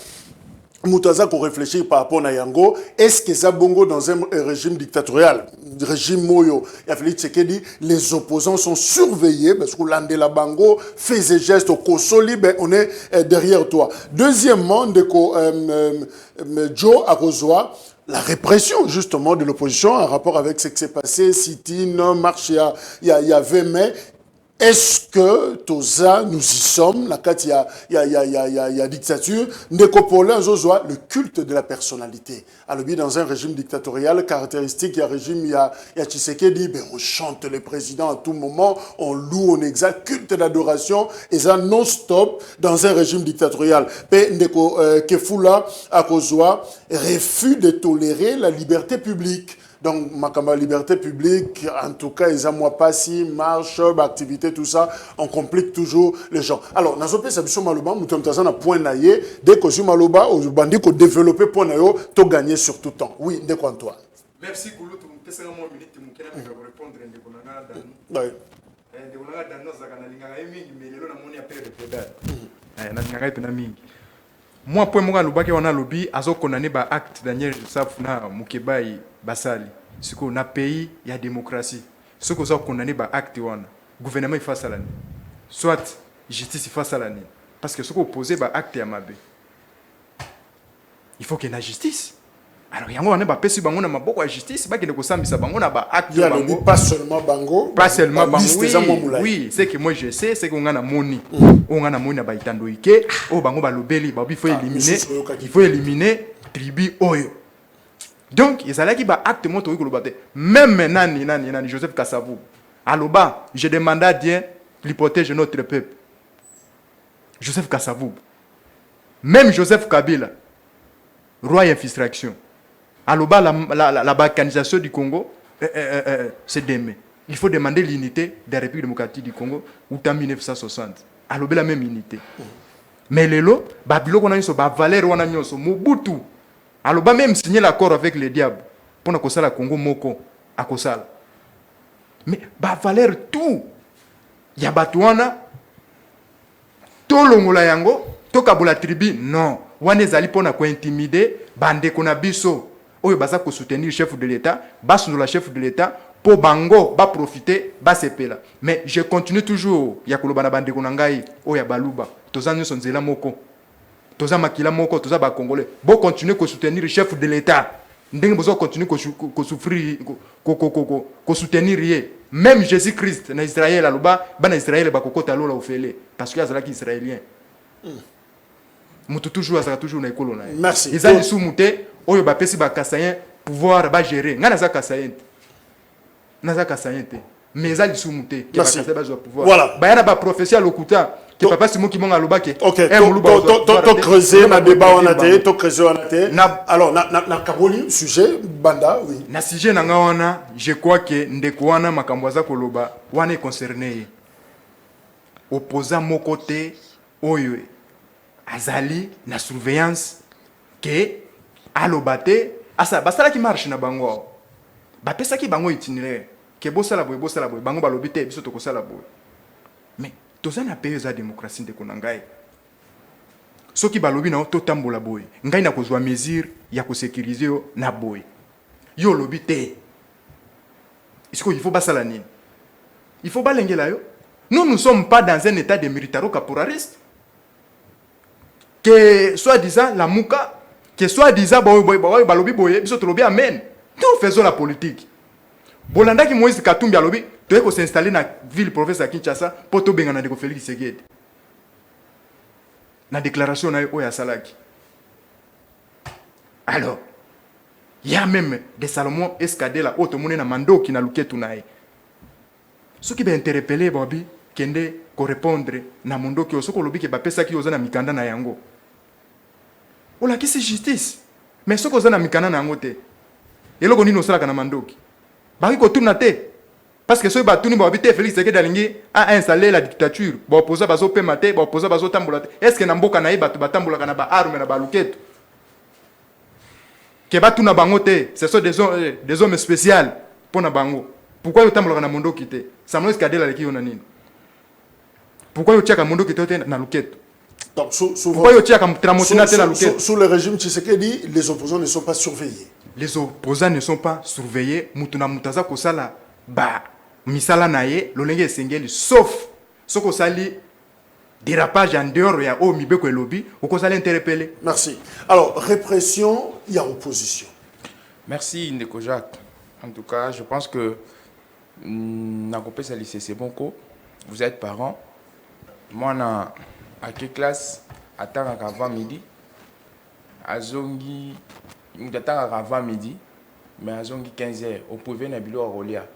Moutaza qu'on réfléchit par rapport à Yango, est-ce que ça bongo dans un régime dictatorial, régime Moyo, il a fallu checker dit les opposants sont surveillés parce que l'Andela Bango fait ses gestes au Kosoli, ben on est derrière toi. Deuxièmement, Joe Arrozoa, la répression justement de l'opposition en rapport avec ce qui s'est passé, sit-in, marche il y a 20 mai. Est-ce que Toza, nous y sommes, la carte, il y a dictature, le culte de la personnalité. Alors, dans un régime dictatorial, caractéristique, il y a un régime, il y a Tshisekedi, ben, on chante les présidents à tout moment, on loue, on exalte, culte d'adoration, et ça non-stop dans un régime dictatorial. Ndeko Kefula, Akozwa, refus de tolérer la liberté publique. Donc, ma liberté publique, en tout cas, ils ont moi passé, marche, activité, tout ça, on complique toujours les gens. Alors, dans ce pays, ça veut maloba, nous sommes à point naïe, dès que je maloba, on bandit qu'on développe point naïe, tu gagnes sur tout temps. Oui, dès qu'on toi. Merci, Koulou, tu me fais un moment minute, tu me répondre, de Konanga Dan. Oui. De Konanga Dan, nous avons mais le nom est appelé le pédale. Moi, pour moi, le bac on a lobby, azo condamné par acte Daniel Joseph na Mukebai Basali. Ce qu'on a pays, il y a démocratie. Ce qu'on a condamné par acte on gouvernement face à l'année. Soit justice face à l'année. Parce que ce qu'on posé par acte à Mabé. Il faut qu'il y ait la justice. Alors, il y a un peu de bango na maboko justice, pas que ne kosambisa bango na ba acte bango. Pas seulement bango. Pas seulement bango. Oui, c'est que moi je sais, c'est qu'on a moni. On a moni na ba itando ike, o bango ba lobeli, ba il faut éliminer tribu oyo. Donc, il s'agit ba acte moto ko lobate. Même nani Joseph Kasavu. Aloba, je demande à Dieu qu'il protège notre peuple. Joseph Kasavu. Même Joseph Kabila, roi infiltration. Alors, la balkanisation du Congo, c'est demain. Il faut demander l'unité de la République démocratique du Congo, ou en 1960. Alors, la même unité. Mais les lots, Babylone, on a eu Valère, on a eu Mobutu. Alors, même signer l'accord avec les diables pour que ça, Congo, Moko, à Kosala. Mais, Valère, tout. Il y a Batouana, tout le monde yango, tout Kabola tribu, non. Wane zali pona ko intimider, bande kona biso. Oyo baza ko soutenir chef de l'État, basundula chef de l'État, pour bango, ba profiter, ba sepela. Mais je continue toujours, ya koloba na bande kona ngai, oya baluba. Toza nyo sonzela moko. Toza makila moko, toza ba congolais. Bo continuer ko soutenir chef de l'État. Ndenge bozo continuer ko souffrir, ko soutenir ye. Même Jésus-Christ na Israël aloba, ba na Israël ba kokota lola ofele parce que azala ki israélien. Mutu toujours azala toujours na ekolo na. Merci. Ils ont sous muté, oyo ba pesi ba kasayen pouvoir ba gérer. Ngana za kasayen. Naza kasayen te. Mais ils ont sous muté qui ba kasayen ba pouvoir. Voilà. Ba yana ba professeur lokuta que papa Simon qui monga lobake. OK. To creuser na débat on a té, to creuser on a té. Alors na Kaboli sujet banda oui. Na sujet na ngawana, je crois que ndeko wana makambo za koloba wana est concerné. Opposant mon côté oyo azali na surveillance que alobate asa basala ki marche na bango ba pesa ki bango itinéraire que bosala boy bango balobite biso to kosala boy mais toza na pays za démocratie de konangai soki balobi na to tambola boy ngai na kozwa mesure ya ko sécuriser yo na boy yo lobite il faut basala nini il faut balengela yo nous ne sommes pas dans un état de militaro-caporaliste que soi-disant la mouka, que soi-disant balobi boye, biso tolobi amen. Nous faisons la politique. Bolanda ki Moïse Katumbi alobi, tu es s'installer dans la ville province à Kinshasa pour to benga na de Félix Tshisekedi. La déclaration na oya salaki. Alors, il y a même des Salomon Escadela auto mone na mando ki na luketu nae. Ce qui va interpeller Bobby kende ko répondre na mundo ki osoko lobi ke ba pesa ki ozana mikanda na yango. Ola ki c'est justice. Mais ce que ozana mikanda na yango te. eloko nini osalaka na mandoki baki kotuna te parce que soki batuni babi te Félix Tshisekedi alingi a installé la dictature baopposa bazopema te baopposa bazotambola te est ce que na mboka na ye bato batambolaka na baarme na baluketo ke batuna bango te ce sont des hommes spéciaux mpo na bango pourquoi yotambolaka na mondoki te Samuel Kadela aleki yo na nini pourquoi yotiaka mondoki te na luketo Donc, pourquoi yotiaka tramontina te na luketo sous le régime Tshisekedi, les opposants ne sont pas surveillés. Les opposants ne sont pas surveillés. Mutuna mutaza kosala ba misala naye lolenge esengeli sauf soko sali dérapage en dehors ya o mibeko elobi okosala interpeller. Merci. Alors, répression, il y a opposition. Merci Ndeko Jacques. En tout cas, je pense que Nakopé Salissé, c'est bon quoi. Vous êtes parents. Moi, à quelle classe attends avant midi. Azongi, j'attends avant midi, mais Azongi 15h. Au pouvez na bilo rolia.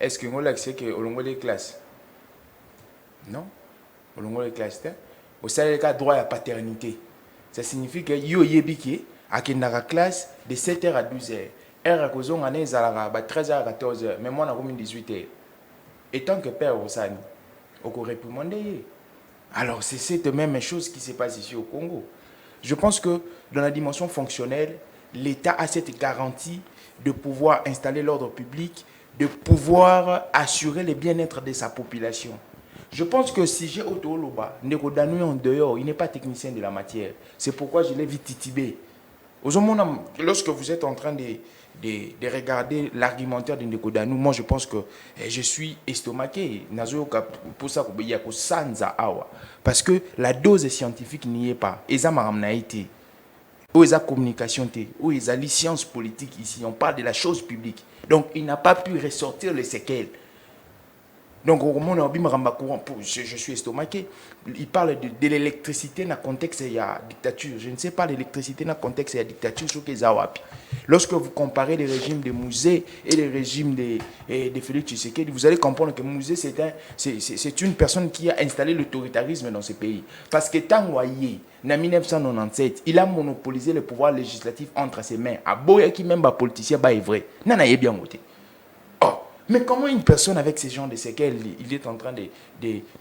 Est-ce que on sait que au long des classes? Non. Au long des classes, au salaire cas droit à paternité. Ça signifie que yo yebiki à la classe de 7h à 12h. R à cause on année zalaga 13h à 14h, mais moi on a comme 18h. Et tant que père au sani, on peut réprimander. Alors c'est cette même chose qui se passe ici au Congo. Je pense que dans la dimension fonctionnelle, l'État a cette garantie de pouvoir installer l'ordre public, de pouvoir assurer le bien-être de sa population. Je pense que si j'ai Otoloba, Ndeko Danou en dehors, il n'est pas technicien de la matière. C'est pourquoi je l'ai vite titubé. Lorsque vous êtes en train de regarder l'argumentaire de Ndeko Danou, moi je pense que je suis estomaqué. Parce que la dose scientifique n'y est pas. Et ça m'a ramené. Où est la communication, où est la science politique ici? On parle de la chose publique. Donc il n'a pas pu ressortir les séquelles. Donc, je suis estomaqué. Il parle de l'électricité dans le contexte de la dictature. Je ne sais pas l'électricité dans le contexte de la dictature. Lorsque vous comparez les régimes de Mouzé et les régimes de Félix Tshisekedi, vous allez comprendre que Mouzé, c'est une personne qui a installé l'autoritarisme dans ce pays. Parce que Tangoye, en 1997, il a monopolisé le pouvoir législatif entre ses mains. À Boya qui même pas politicien, est vrai. Nana est bien voté. Mais comment une personne avec ces gens de séquelles, il est en train de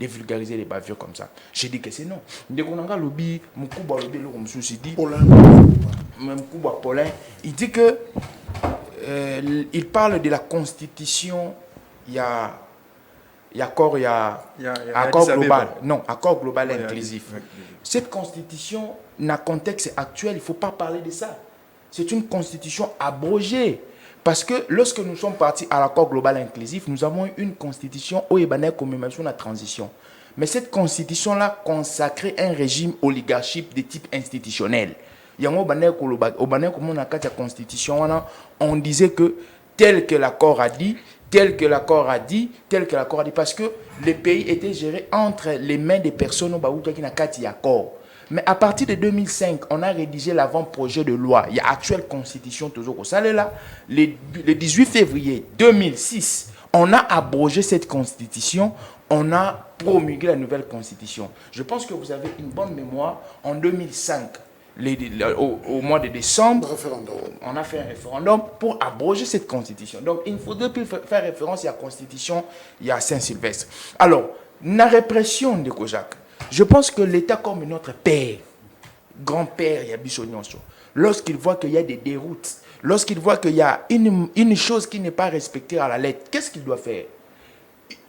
vulgariser les bavures comme ça? J'ai dit que c'est non. Il dit que il parle de la constitution, il y a accord global. Non, accord global inclusif. Cette constitution, dans le contexte actuel, il ne faut pas parler de ça. C'est une constitution abrogée. Parce que lorsque nous sommes partis à l'accord global inclusif, nous avons eu une constitution où il y a une commémoration de la transition. Mais cette constitution-là consacrait un régime oligarchique de type institutionnel. Il y a une constitution, on disait que tel que l'accord a dit, tel que l'accord a dit, tel que l'accord a dit, parce que le pays était géré entre les mains des personnes qui n'ont pas d'accord. Mais à partir de 2005, on a rédigé l'avant-projet de loi. Il y a actuelle constitution toujours au salaire là. Le 18 février 2006, on a abrogé cette constitution. On a promulgué la nouvelle constitution. Je pense que vous avez une bonne mémoire. En 2005, au mois de décembre, on a fait un référendum pour abroger cette constitution. Donc, il ne faudrait plus faire référence à la constitution il y a Saint-Sylvestre. Alors, la répression de Kojak, je pense que l'État comme notre père, grand-père, lorsqu'il voit qu'il y a des déroutes, lorsqu'il voit qu'il y a une chose qui n'est pas respectée à la lettre, qu'est-ce qu'il doit faire?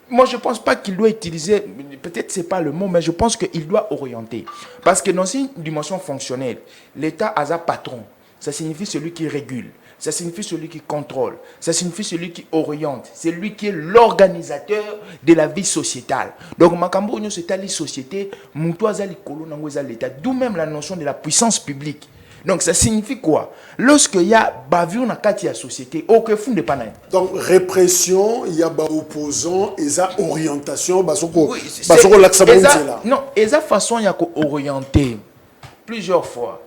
Moi, je ne pense pas qu'il doit utiliser, peut-être ce n'est pas le mot, mais je pense qu'il doit orienter. Parce que dans une dimension fonctionnelle, l'État a un patron. Ça signifie celui qui régule. Ça signifie celui qui contrôle. Ça signifie celui qui oriente. C'est lui qui est l'organisateur de la vie sociétale. Donc, Makambo, c'est la société, l'État. D'où même la notion de la puissance publique. Donc, ça signifie quoi? Lorsqu'il y a bavure dans la société, aucun fond de panne. Donc, répression, il y a des opposants, et ça, orientation, non, et ça, façon, il y a orienter. Plusieurs fois,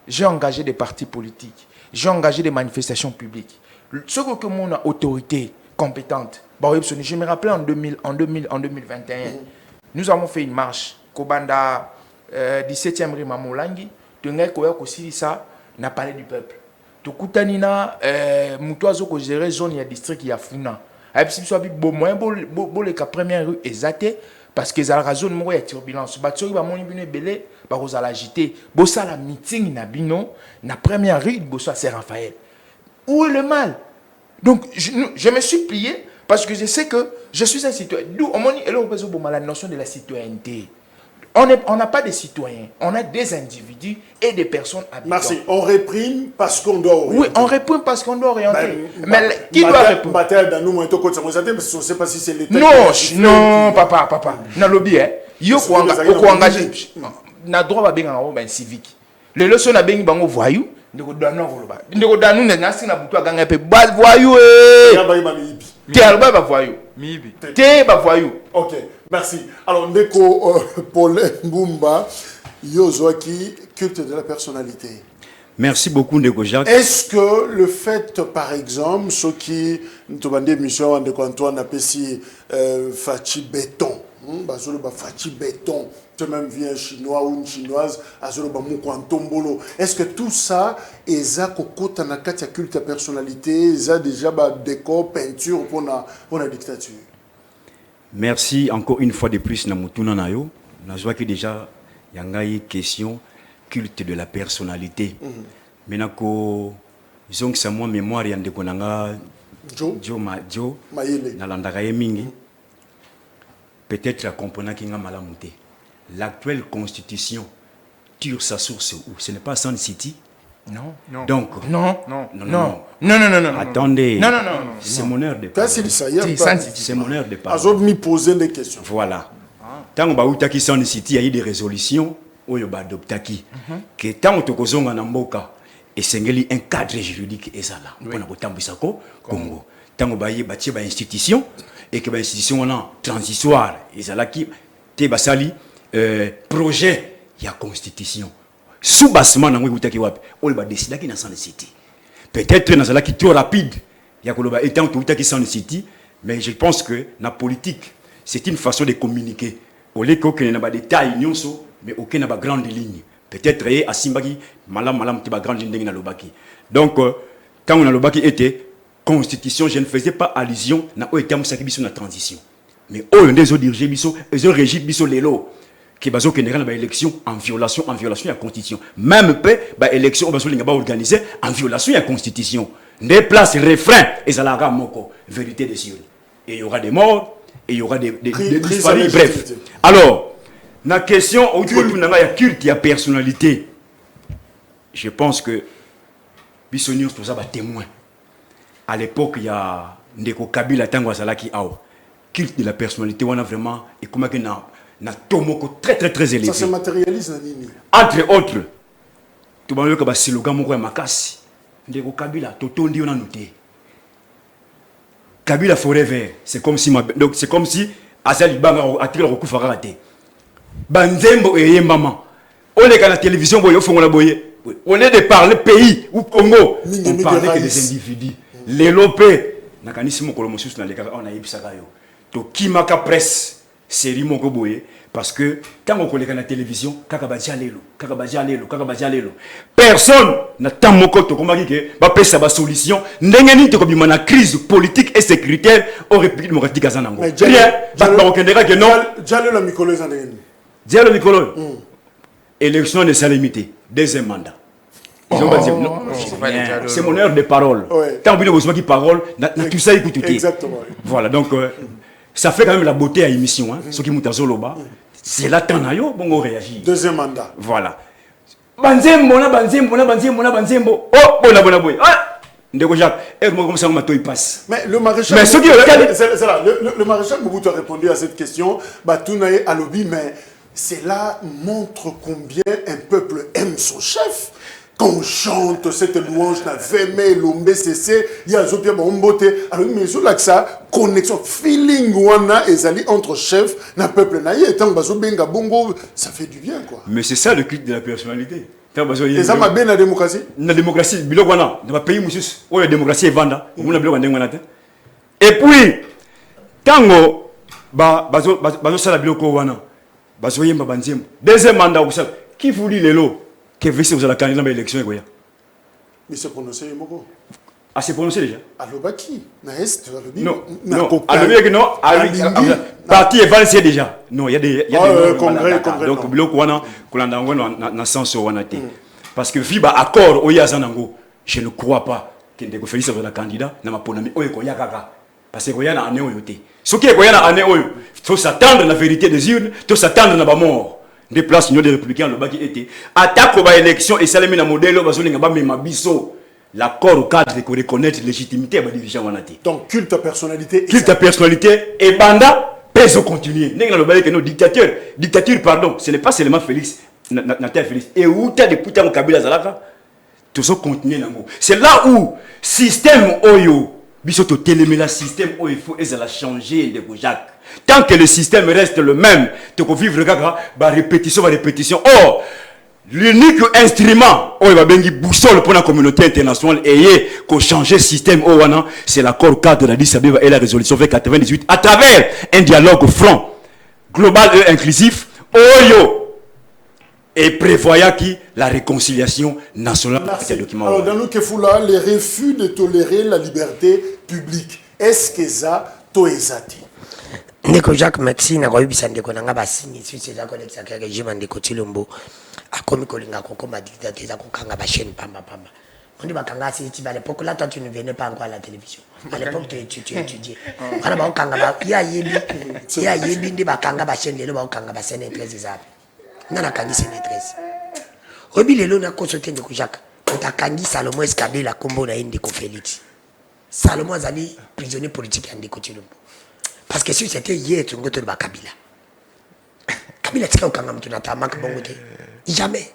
j'ai engagé des partis politiques. J'ai engagé des manifestations publiques. Ce que mon autorité compétente, je me rappelle en 2021, nous avons fait une marche. Kobanda 17e rue Mamolangi, de Ngeko aussi ça n'a parlé du peuple. tokutani na mutu azoko gérer zone ya district ya Funa ayebisi biso abi bo moyen boleka première rue ezate parce que ezalaka zone moko ya turbulence bato soki bamoni bino ebele bakozala agité bosala meeting na bino na première rue liboso ya Saint-Raphaël. Où est le mal? Donc je me suis plié parce que je sais que je suis un citoyen. D'où on m'a dit la notion de la citoyenneté. On n'a pas de citoyens, on a des individus et des personnes habitantes. Merci. On réprime parce qu'on doit orienter. Oui, on réprime parce qu'on doit orienter. Mais qui doit répondre? Je ne sais pas si c'est l'État. Non, papa. Dans le lobby, il faut engager. Na droit à bien en civique. Les leçons à bien en voyou. Ndeko danu na nasi na butu aganga pe voyou voyou. Te ba voyou. OK. Merci. Alors, Ndeko Paul Mbumba, Yozoaki, culte de la personnalité. Merci beaucoup, Ndeko Jacques. Est-ce que le fait, par exemple, ce qui nous avons dit, Michel Ndeko Antoine a payé Fachi Béton, Fachi Béton, tu même viens un chinois ou une chinoise, est-ce que tout ça, Eza Kokota Nakatia culte de la personnalité, Eza déjà décor, peinture pour la dictature? Merci encore une fois de plus na mutuna na yo. Na joie que déjà yanga une question culte de la personnalité. Maintenant ko disons que c'est moi mémoire yande konanga Jo na landaka mingi. Peut-être la comprenant qui nga malamuté. L'actuelle constitution tire sa source où? Ce n'est pas Sun City. Non. Donc non. Attendez. Non. C'est mon heure de parole. C'est mon heure de parole. Azov me poser des questions. Voilà. Tant que bautaki Sun City, il y a eu des résolutions oyo ba adoptaki que tant que tokozonga na mboka esengeli un cadre juridique ezala mpona kotambwisa ko Congo. Tant que baye batie ba institution et que ba institution wana transitoire ezalaki te basali projet ya constitution. Sous-bassement nango ekutaki wapi oyo badecidaki na Sun City. Peut-être nazalaki trop rapide ya koloba étant toutaki Sun City, mais je pense que na politique c'est une façon de communiquer. Au lieu qu'il n'y ait pas de détails nyonso, mais aucun n'a pas grande ligne. Peut-être à Simbaki malam ti ba grande ligne na lobaki. Donc quand on a lobaki était constitution, je ne faisais pas allusion na o état musaki biso na transition. Mais o ndezo diriger biso, ezo régir biso lelo. Qui bazo général ba élection en violation la constitution. Même peu ba élection bazo linga ba organiser en violation la constitution. Des places refrain et ça la moko vérité des cieux. Et il y aura des morts et il y aura des disparus, bref. Alors, la question au culte et personnalité. Je pense que Bissonius pour ça va témoin. À l'époque il y a Ndeko Kabila tango salaki ao. Culte de la personnalité on a vraiment et comment que na tomoko très élevé. Ça se matérialise entre autres. Tu vas voir que le slogan moko ya makasi. Ndeko Kabila totondi on a noté. Kabila forever, c'est comme si donc c'est comme si Azali Banga atire le coup farate. Banzembo et maman. On est à la télévision boyo fongola boye. On est de parler pays ou Congo. On parle que des individus. Les lopé nakanisimo kolomosus na leka on a yebisaka yo. To kimaka presse série moko boye parce que tant on collègue à la télévision kaka badia lelo personne n'a tant moko to komaki ke ba pesa ba solution ndenge nini to kobima na crise politique et sécuritaire au République démocratique azanango bien ba okendeka que non Diallo la mikolo ezandeni Diallo mikolo élection de salimité deuxième mandat. C'est mon heure de parole. Tant que vous avez parole, tout ça écoute. Exactement. Voilà, donc ça fait quand même la beauté à l'émission. Ce qui m'a dit, c'est là que on réagit. Deuxième mandat. Voilà. Banzembo. Oh, bona. Ah, Ndeko Jacques, comment ça il passe. Mais le maréchal. Mais le maréchal Mobutu a répondu à cette question. Batounaye Alobi, mais cela montre combien un peuple aime son chef. Quand on chante cette louange, la Veme, l'Ombe, CC, il y a Zopia Bombote. Alors, mais sur là que ça, connexion, feeling, wana, ezali entre chef, na peuple naïe, et tant bazo benga bongo, ça fait du bien, quoi. Mais c'est ça le culte de la personnalité. Et ça m'a bien la démocratie. La démocratie, bilo wana, dans le pays, monsieur, où la démocratie est vanda, où la bilo wana. Et puis, tango, bazo sala bilo ko wana, bazo yemba banzem. Deuxième mandat, qui vous dit les lots? Que vous avez la candidat à l'élection. Mais c'est prononcé Moko. Ah, c'est prononcé déjà? Alobaki. Non, non. Alobaki, non. Parti est valsé déjà. Non, il y a des congrès. Donc, bloc wana, kolandango na sens wana te. Parce que viba accord oya zanango, je ne crois pas que ndeko Félix soit candidat na maponami oyo koya kaka. Parce que koya na année oyo te. Ce qui est koya na année oyo, faut s'attendre la vérité des urnes, faut s'attendre na ba mort. Des places union des républicains le baki était. Attaque aux élections et salami na modèle bazolinga ba mema biso. L'accord au cadre de reconnaître la légitimité de la division wanati. Donc, culte à personnalité. Culte à personnalité et banda, pèse au continuer. N'est-ce pas que nos dictature, pardon, ce n'est pas seulement Félix, Nathalie Félix. Et où tu as des putains au Kabila Zalaka, tout ça continue. C'est là où système Oyo, bisoto téléméla système Oyo, il faut changer de Jacques. Tant que le système reste le même, tu peux vivre répétition. Or, l'unique instrument où il va bengi boussole pour la communauté internationale et qu'on changer système c'est l'accord cadre de l'Addis Abeba et la résolution 98 à travers un dialogue franc, global et inclusif et prévoyant qui la réconciliation nationale. Alors dans le Kefula, les refus de tolérer la liberté publique, est-ce que ça toezati? Ndeko Jacques merci na koyebisa ndeko nanga basini suite za kolekisa ka régime ndeko Tshilombo akomi kolinga kokoma dictateur za kokanga ba chaîne pamba. On dit bakanga si tu à l'époque là toi tu ne venais pas encore à la télévision. À l'époque tu étudiais. Wana ba okanga ba ya yebi ndi bakanga ba chaîne lelo ba okanga ba scène 13 za. Nana kangi scène 13. Obi lelo na consulter ndeko Jacques. Utakangi Salomon Escabé la combo na ndeko Félix. Salomon azali prisonnier politique ya ndeko Tshilombo. Parce que si c'était hier, tu n'as pas Kabila. Kabila, tu n'as pas manque bon côté. Jamais.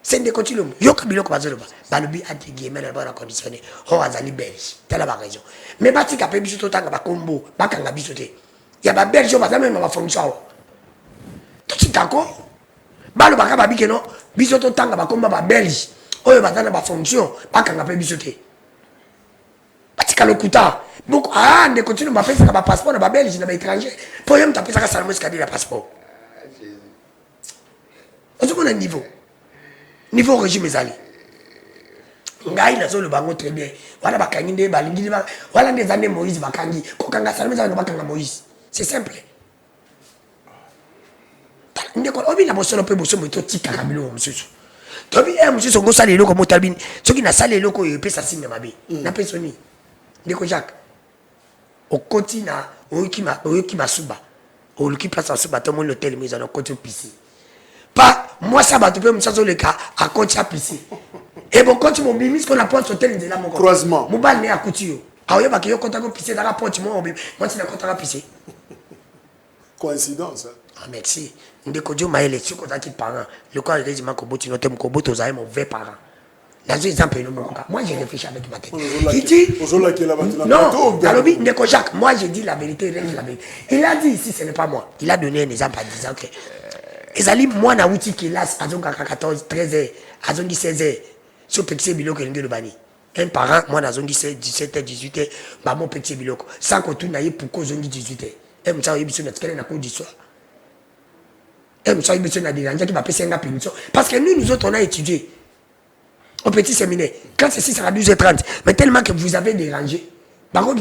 C'est des continuums. Yo Kabila, comme ça, Balobi a dit guillemets d'abord à conditionner. Oh, Azali belge. Telle la raison. Mais Bati a payé bisoto tanga ba combo, ba kanga bisoté. Il y a ba belge, ba même ma fonction. Tout est d'accord. Balo ba ka bi non, bisoto tanga ba combo ba belge. Oh, ba tanga ba fonction, ba kanga payé bisoté. Bati ka lokuta. Donc, on continue à faire un passeport dans Belge, dans l'étranger. Pour eux, tu as fait ça Salomon Escabé le passeport. On se connaît niveau. Niveau régime Zali. Ngai na zo le bango très bien. Voilà bakangi nde balingi ba. Voilà des années Moïse bakangi. Kokanga Salomon Escabé bakanga Moïse. C'est simple. Ndeko obi na bosolo pe boso moto tika kabilo msusu. Tobi msusu ngo sali loko motabini. Soki na sali loko yo pesa signe mabe. Na pesoni. Ndeko Jacques. Au continent, au qui m'a souba, au qui passe en souba, tout le monde l'hôtel, mais ils ont côté piscine. Pas moi, ça va te faire me changer le cas à côté à piscine. Et bon, quand tu m'as mis, ce qu'on a pas hôtel de là, mon croisement. Mon bal n'est à couture. Ah oui, parce que yo quand tu as piscine dans la porte, moi, tu n'as pas piscine. Coïncidence. Ah merci. Ndeko Dio m'a élection quand tu parents. Le corps régiment Kobo, tu notes mon Kobo, tu as mon vrai parent. Dans un exemple, moi j'ai réfléchi avec ma tête. Il dit non, Galobi, Ndeko Jacques, moi j'ai dit la vérité, la vérité. Il a dit ici, ce n'est pas moi. Il a donné un exemple en disant que Ezali, moi, na outil qui là, à 14, 13 heures, à 16 heures, sur petit biloko le bani. Un parent, moi, na 17 heures, 18 heures, bah mon petit biloko. Sans qu'on tourne aille pour cause 18 heures. Et moi, ça, il y a une na cour d'histoire. Et moi, ça, il y a des gens qui va passer un permission. Parce que nous autres, on a étudié. Au petit séminaire, quand c'est 6 à 12h30, mais tellement que vous avez dérangé, par contre,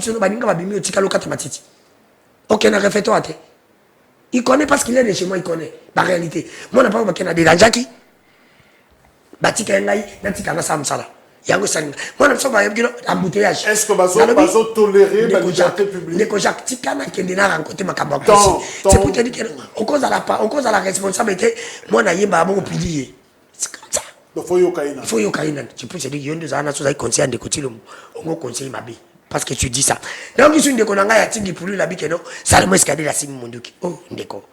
il connaît parce qu'il est de chez moi, il connaît. La réalité. Moi, je n'ai pas dérangé qui embouteillage. Est-ce que vous avez toléré la liberté publique? C'est pour te dire qu'au cause de la responsabilité, moi, je n'ai pas plié. C'est comme ça. Il faut y aller. Tu peux te dire, il y a des gens qui ont conseillé de côté, on conseille ma vie. Parce que tu dis ça. Donc, il y a des gens qui pour lui la vie que non, ça le escadé la signe monduki. Oh, d'accord.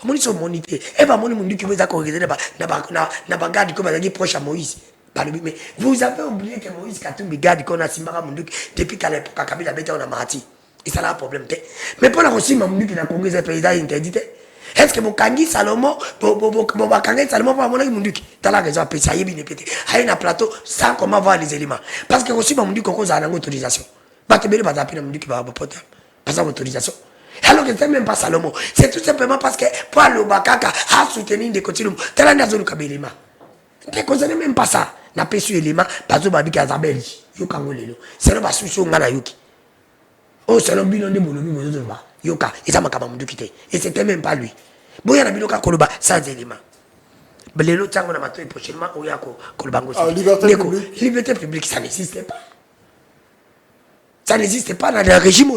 On dit son monité. Et pas mon monduki vous a corrigé na bagade comme il proche à Moïse. Mais vous avez oublié que Moïse Katumbi garde qu'on a Simara monduki depuis qu'à l'époque Kabila bête on a marti. Et ça là un problème. Mais pour la aussi monduki na Congrès des présidents interdit. Est-ce que mon kangi Salomon, mon kangi Salomon va mon monduki? T'as la raison, ça y est bien pété. Il y a un plateau sans comment voir les éléments. Parce que aussi mon monduki qu'on a une autorisation. Bah tu peux pas taper le monduki va porter. Pas sans autorisation. Alors que c'est même pas Salomon. C'est tout simplement parce que pour le Bakaka a soutenu des continuums. T'as la nation du Kabelima. Tu ne connais même pas ça. na pesu élément bazo babiki azabelgi yoka ngolelo selo basusu ngana yoki oh selo bino nde bolobi bozo ba yoka eza makaba mundu kité et c'était même pas lui boya na biloka koloba sans élément lelo tango na mato prochainement oya ko koloba ngosi liberté publique ça n'existe pas. Ça n'existe pas dans le régime.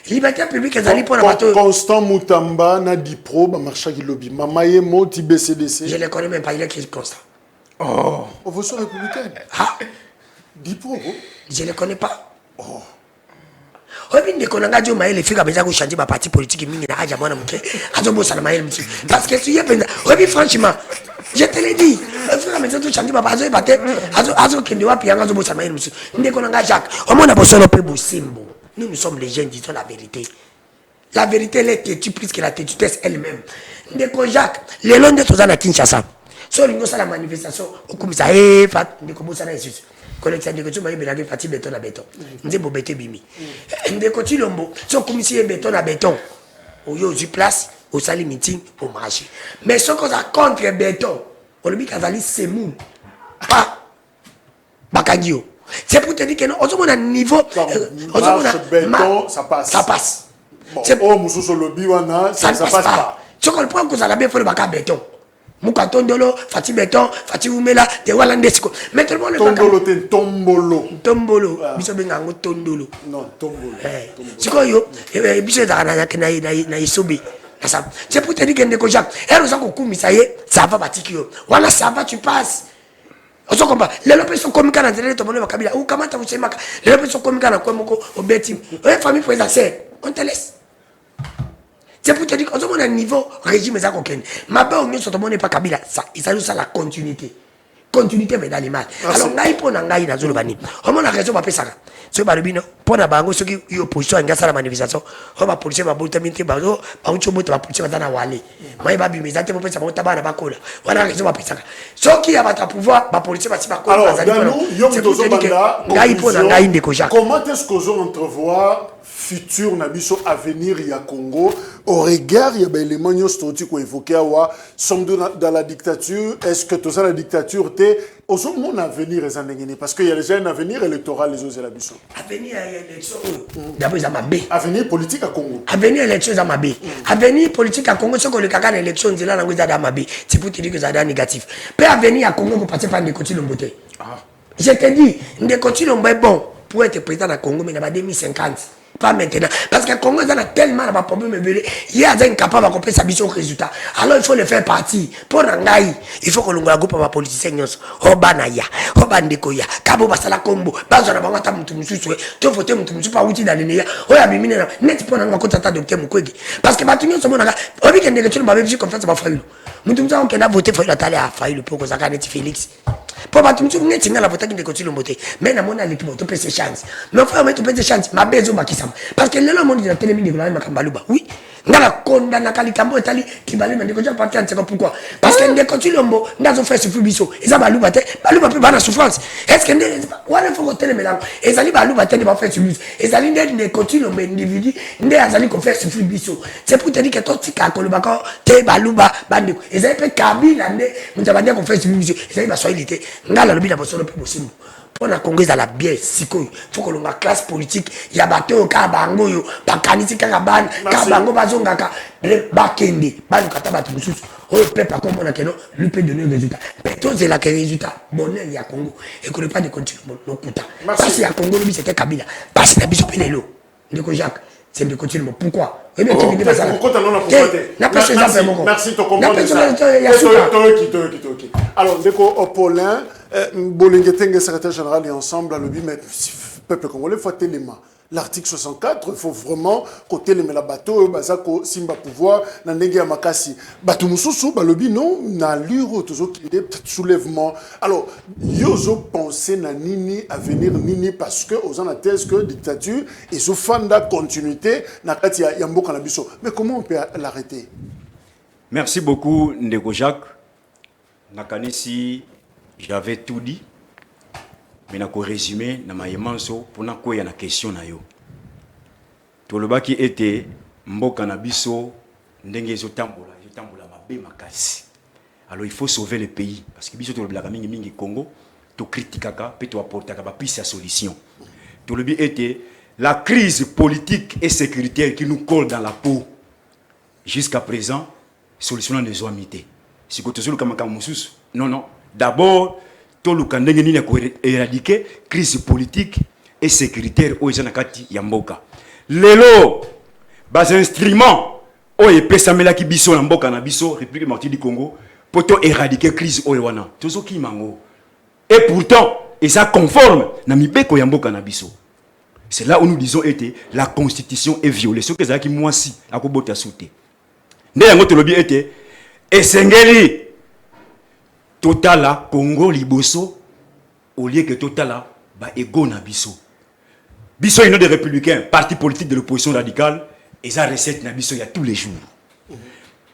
Liberté publique, ils allaient pour la bateau. Constant Moutamba, Nadi Pro, Marcha Gilobi, Mamaye Moti BCDC. Je ne les connais même pas, il est qui est constant. Oh, vous êtes républicain. Ah, Dipro. je ne les connais pas. Oh. Obi ndekonanga jo maele fika beza ko changer ba parti politique mingi na aja mwana mke azo bossa na maele mti parce que tu y penza obi franchement je te l'ai dit fika beza to changer ba azo bate azo kende wapi anga zo bossa na maele mti ndekonanga Jacques omona bosolo pe bosimbo nous sommes les jeunes disons la vérité elle est têtue plus que la têtutesse elle-même ndeko Jacques le long de tozana Kinshasa so lingo sala manifestation okumisa fat ndeko bossa na Jesus collecteur de tu m'as dit Fatih béton à béton ndebo bété bimi ndeko Chilombo so commissaire béton à béton au yo du place au sali meeting au marché mais ce qu'on a contre béton on lui kazali semou pas bakagio c'est pour te dire que non on a niveau on a béton ça passe c'est oh mususo lobby wana ça passe pas ce qu'on prend que ça la bien fait le baka béton Muka tondolo, Fatih béton, Fatih oumela, te walandesiko. Mais tout le monde tondolo te tombolo. Tombolo, biso benga ngo tondolo. Non, tombolo. Siko yo, biso na isobe. C'est pour te dire que ndeko Jacques, elle nous a kokumisa ye, ça va batiki yo. Wala ça va tu passes. Oso komba, lelo peso komika na nzele to mone makabila. Ou kamata usemaka, lelo peso komika na kwemoko obeti. Famille présidentielle, on te laisse. C'est pour te dire qu'on a un niveau régime ça coquin. Ma belle on sur ton pas Kabila ça il s'agit ça la continuité. Continuité mais dans les mal. Alors ngai pour ngai na zolo bani. On a raison pas ça. Ce balbino pour na bango ceux qui y opposition ngasa la manifestation. On va policier va bolta minti bazo ba ucho moto ba policier va na wale. Mai ba bimisa te pesa ba tabana ba kola. On a raison pas ça. Ceux qui a votre pouvoir ba policier va si ba kola. Alors yom tozo banda ngai pour ngai ndeko Jacques. Comment est-ce qu'on entrevoit futur nabiso avenir ya Congo au regard il y a des éléments historiques qu'on évoquait wa sommes dans la dictature est-ce que tout ça la dictature t'es au mon avenir est en parce qu'il y a déjà un avenir électoral les autres nabiso avenir élection d'abord ça m'a bé avenir politique à Congo avenir élection ça m'a bé avenir politique à Congo ce que le caca élection de là dans ça m'a bé c'est pour te dire que ça a négatif peut avenir à Congo vous passez par des côtés l'omboté je te dis des côtés l'omboté bon pour être président à Congo mais dans 2050 pas maintenant parce que Congo a tellement de problèmes il y a des incapables de compter sa mission résultat alors il faut le faire partie pour nangai il faut que l'on groupe de politiciens obanaya obandekoya kabo basala kombo bazo na bango ta mutu mususu to voter mutu mususu pa uti daneya oya bimine na net pour nanga ko tata docteur Mukwege parce que batu nyonso monaka obi kende ke tu ba bebi confiance ba failo mutu mutu on kenda voter failo tale a failo pour que ça net Félix pour batu mutu net ngala voter kende ko tu lombote mais na mona l'équipe to pese chance mais faut mettre pese chance ma bezo makisa parce que le monde de la télévision de la Makambaluba oui ngala konda na kalikambo etali kibale mais ndeko parti en pourquoi parce que ndeko Chilombo ndazo faire souffrir biso eza baluba te baluba pe bana souffrance est-ce que wala faut que télémélange ezali baluba te ba faire souffrir ezali ndeko Chilombo individu nde azali ko faire souffrir biso c'est pour te dire que toi tika koloba ko te baluba bandeko ezali pe kabila nde mutabandia ko faire souffrir biso ezali ba soilité ngala lobi na bosolo pe bosimbo pour la Congo la bien siko faut que la classe politique ya bato ka bango yo bakanisi ka ban ka bango bazongaka bakende balu kata bato mususu o peuple comme on a que non lui peut donner résultat mais tout c'est là que résultat bonheur ya Congo et que pas de continuer no kuta parce que ya Congo lui c'était Kabila parce que biso pelelo ndeko Jacques c'est de continuer pourquoi et bien tu me dis ça merci to comprendre alors ndeko Paulin Bolingete secrétaire général et ensemble à l'objet mais peuple congolais faut téléma l'article 64 il faut vraiment côté les la bateau bazako simba pouvoir na ndenge ya makasi bato mususu ba lobby non na luro toujours qui est soulèvement alors yozo penser na nini avenir nini parce que aux en thèse que dictature et so fanda continuité na kati ya mboka na biso mais comment on peut l'arrêter? Merci beaucoup Ndeko Jacques nakanisi j'avais tout dit mais na ko résumer na mayemanso pour na ko ya na question na yo to le baki était mboka na biso ndenge zo tambola mabe makasi alors il faut sauver le pays parce que biso to le blaka mingi Congo to critikaka pe to apportaka ba piste ya solution. To le but était la crise politique et sécuritaire qui nous colle dans la peau. Jusqu'à présent, solution ne soit mité. Si que tu non. D'abord, tout le monde a éradiqué crise politique et sécuritaire au Janakati Yamboka. Lelo, bas instrument, au Epesamela qui biso Yamboka na biso, République Martyre du Congo, pour éradiquer crise au Yawana. Tout ce qui mango. Et pourtant, et ça conforme, na mibeko Yamboka na biso. C'est là où nous disons était la constitution est violée. Ce que ça qui moi si à Kobota sauté. Né yango tolobi était esengeli Totala Congo liboso au lieu que Totala ba ego na biso. Biso est des républicains, parti politique de l'opposition radicale et ça recette na biso il y a tous les jours.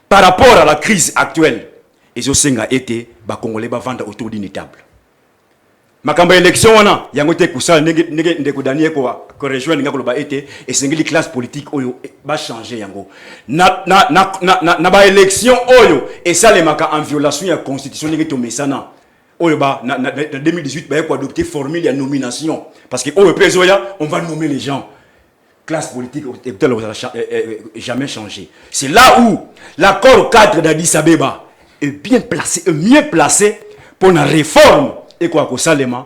Par rapport à la crise actuelle, et Osenga été ba congolais ba vendre autour d'une table. Makamba élection wana yango te kusala nege ndeko Daniel ko rejoindre ngako ba été et sengeli classe politique oyo ba changer yango na ba élection oyo et ça les maka en violation ya constitution nege to mesana oyo ba na 2018 ba ko adopter formule ya nomination parce que oyo pezoya on va nommer les gens classe politique jamais changé. C'est là où l'accord cadre d'Addis Abeba est bien placé, mieux placé pour la réforme et quoi que ça dans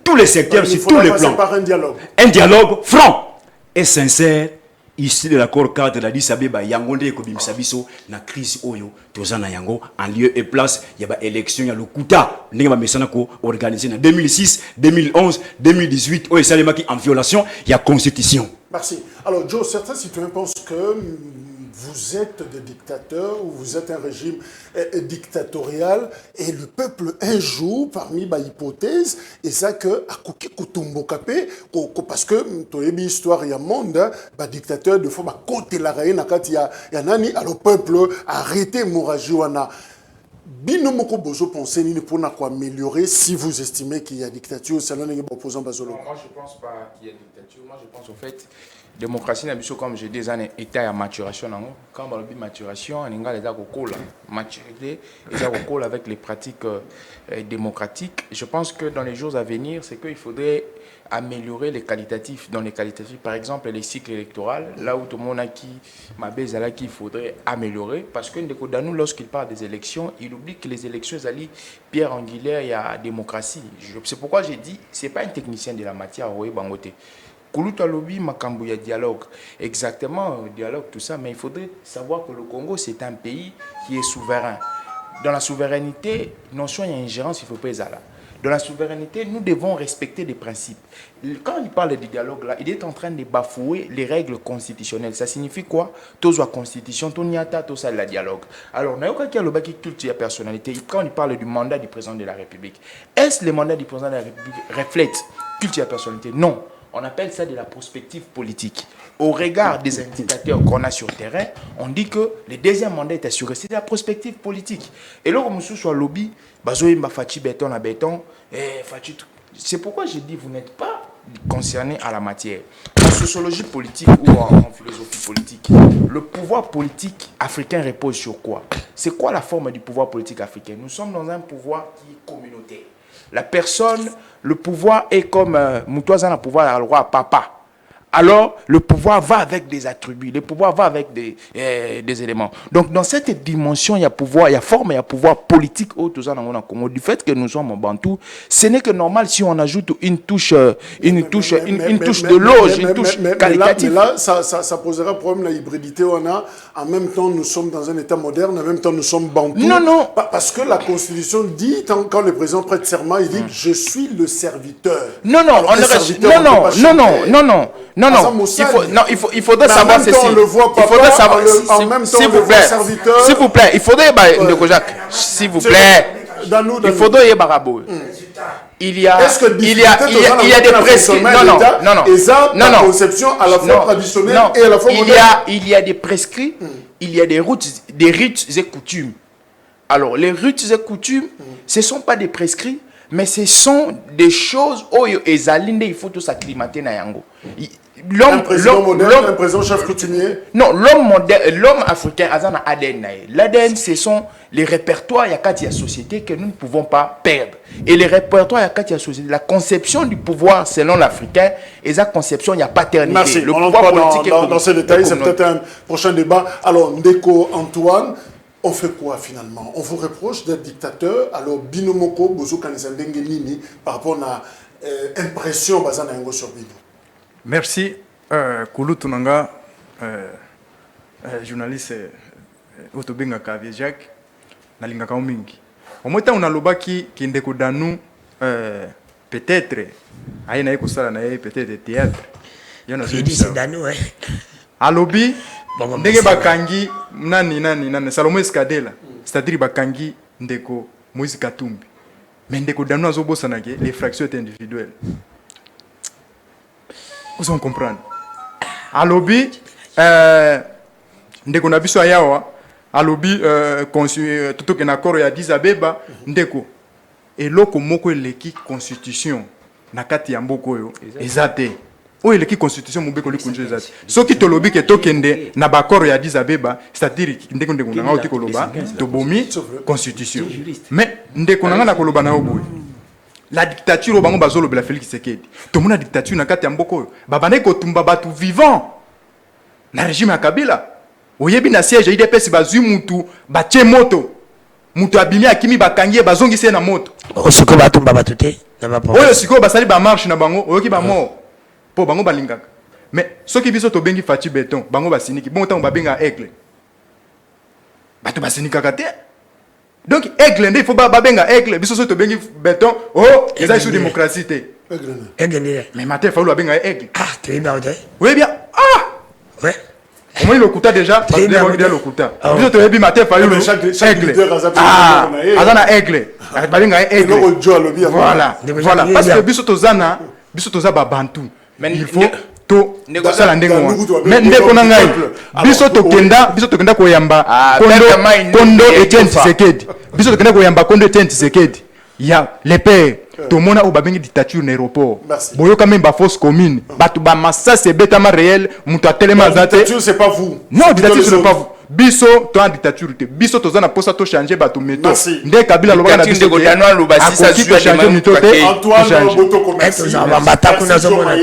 tous les secteurs, sur tous les plans. Par un dialogue. Un dialogue franc et sincère issu de l'accord cadre d'Addis Abeba. Yangonde et Kobimsabiso, la crise Oyo, Tozana Yango, en lieu et place, il y a des élections, il y a le Kouta, Nenga Messanako, organisé en 2006, 2011, 2018, Oyo Salema qui en violation, il y a constitution. Merci. Alors, Joe, certains citoyens pensent que vous êtes des dictateurs ou vous êtes un régime dictatorial et le peuple un jour, parmi les hypothèses, et ça que à Koki Kutumbo Kapé, parce que tu as une histoire, il y a un monde, dictateur de fois, côté la reine, il y a nani, alors le peuple a arrêté Mourajiwana. Bino moko bozo pensez ni pour améliorer si vous estimez qu'il y a dictature selon les opposants bazolo. Moi je pense pas qu'il y a dictature. Moi je pense au fait démocratie n'a biso comme j'ai des années état à maturation nango. Quand on dit maturation, on a les cola maturité et ça colle avec les pratiques démocratiques. Je pense que dans les jours à venir, c'est qu'il faudrait améliorer les qualitatifs. Dans les qualitatifs, par exemple, les cycles électoraux, là où tout le monde a qui m'a baisé là qu'il faudrait améliorer. Parce que nous, lorsqu'il parle des élections, il oublie que les élections, allient pierre angulaire, il y a démocratie. C'est pourquoi j'ai dit, c'est pas un technicien de la matière, oui, bangote. Koulouta lobby, makambo, il y a dialogue. Exactement, dialogue, tout ça, mais il faudrait savoir que le Congo, c'est un pays qui est souverain. Dans la souveraineté, notion il y a ingérence, il ne faut pas là. Dans la souveraineté, nous devons respecter des principes. Quand il parle de dialogue, là, il est en train de bafouer les règles constitutionnelles. Ça signifie quoi? Tous la constitution, tout niata, tout ça, le dialogue. Alors, on a aucun qui a le bac qui culture personnalité. Quand il parle du mandat du président de la République, est-ce que le mandat du président de la République reflète culture personnalité? Non. On appelle ça de la prospective politique. Au regard des indicateurs qu'on a sur le terrain, on dit que le deuxième mandat est assuré. C'est de la prospective politique. Et là, comme sur le lobby, c'est pourquoi je dis vous n'êtes pas concerné à la matière. En sociologie politique ou en philosophie politique, le pouvoir politique africain repose sur quoi? C'est quoi la forme du pouvoir politique africain? Nous sommes dans un pouvoir qui est communautaire. La personne, le pouvoir est comme Moutouazan a pouvoir à le roi papa. Alors, le pouvoir va avec des attributs, le pouvoir va avec des éléments. Donc, dans cette dimension, il y a pouvoir, il y a forme, il y a pouvoir politique au Congo. Du fait que nous sommes en Bantou, ce n'est que normal si on ajoute une touche de loge, une touche qualitative. Mais là, ça posera problème la hybridité. En même temps, nous sommes dans un État moderne, en même temps, nous sommes Bantou. Non. Parce que la Constitution dit, quand le président prête serment, il dit je suis le serviteur. Non, il faudrait savoir ceci. On le voit pas. Il faudrait savoir. En même temps, s'il vous plaît, serviteur. S'il vous plaît, il faudrait, s'il vous plaît, il faudrait Barabo. Il y a des prescriptions. Non. Conception à la fois traditionnelle et à la fois moderne. Il y a des prescrits, il y a des rites et coutumes. Alors, les rites et coutumes, ce ne sont pas des prescrits, Mais ce sont des choses où il faut tout s'acclimater na yango. Un président moderne, un président chef coutumier. Non, l'homme africain, l'ADN, ce sont les répertoires il y a quatre sociétés que nous ne pouvons pas perdre. Et les répertoires il y a quatre sociétés, la conception du pouvoir selon l'Africain, et sa conception, il y a paternité. Merci. Le on pouvoir politique dans ces détails, c'est peut-être un prochain débat. Alors, Ndeko Antoine, on fait quoi finalement? On vous reproche d'être dictateur. Alors, Binomoko, Bozo Kanizandenge Nini, par rapport à l'impression basée sur Bino. Merci. Koulou Tunanga, journaliste Otobenga Kavie Jacques, Nalingaka Mingi. Au moins, on a l'obaki qui ndeko danou, peut-être, aïe kusala na peut-être théâtre. Il dit c'est danou, hein. À lobby, ndenge bakangi, nani, Salomon Escadela, c'est-à-dire bakangi ndeko Moïse Katumbi. Mais ndeko danou azobo sanake, les fractions étaient individuelles. Vous en comprenez. À lobby, ndeko na biso ayawa, à lobby tout que na koro ya Addis Abeba, ndeko eloko moko eleki constitution na kati ya mboko yo ezate. O eleki constitution mobeko li kunjo ezate. Soki to lobby ke tokende na bakoro ya Addis Abeba, c'est-à-dire ndeko na ngauti koloba to bomi constitution. Mais ndeko na koloba na oboy. La dictature au bango bazolo bela Félix Tshisekedi. Tout le monde a dictature na kati ya mboko. Babane ko tumba batu vivant. Na régime ya Kabila. Oyebi na siège IDPS bazui mutu bache moto. Mutu abimi akimi bakangie bazongi se na moto. Osiko batumba batute na ba Oyo siko basali ba marche na bango, oyoki ba mort. Po bango balingaka. Mais soki biso to bengi Fachi Beton, bango basiniki. Bon temps ba benga Aigle. Batu basinika kate. Donc, aigle, il faut pas benga aigle, biso to bengi béton, oh, ils ont sous démocratie. Aigle. Mais matin, il faut benga aigle. Ah, tu es bien, oui, bien. Ah! Ouais. Comment il l'okuta déjà? Parce que il a l'okuta. Biso to ebi matin, il faut aigle. Ah, azana aigle. Balinga aigle. Voilà. Voilà. Parce que biso to zaba bantu. Il faut to sala ndengo mais ndeko na ngai biso to kenda koyamba kondo Etienne Tshisekedi biso to kenda koyamba kondo Etienne Tshisekedi ya les pères to mona o babengi dictature na aéroport boyoka même ba fausse commune batu ba massa c'est betama réel mutu atelema zate dictature c'est pas vous non dictature c'est pas vous biso to en dictature te biso to zana posa to changer batu meto nde Kabila loba na biso ko danwa loba si ça suit changer meto te Antoine Botoko merci mbata kuna zomona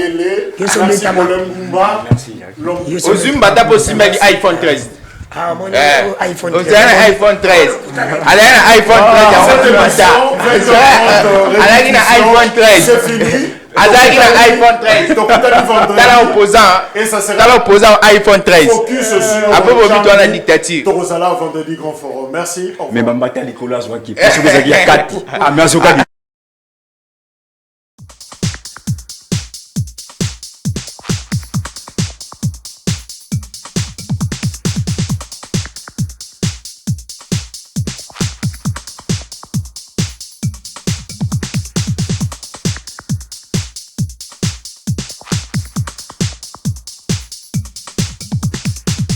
Ozumba d'abord simeli iPhone 13. Ah, mon iPhone 13. iPhone 13. iPhone 13. iPhone 13. C'est fini. iPhone 13. Dans l'opposant iPhone 13. Focus sur après vos la dictature. Torozala vendredi grand forum. Merci. Mais Bambata Nicolas Waki. Parce que vous avez 4.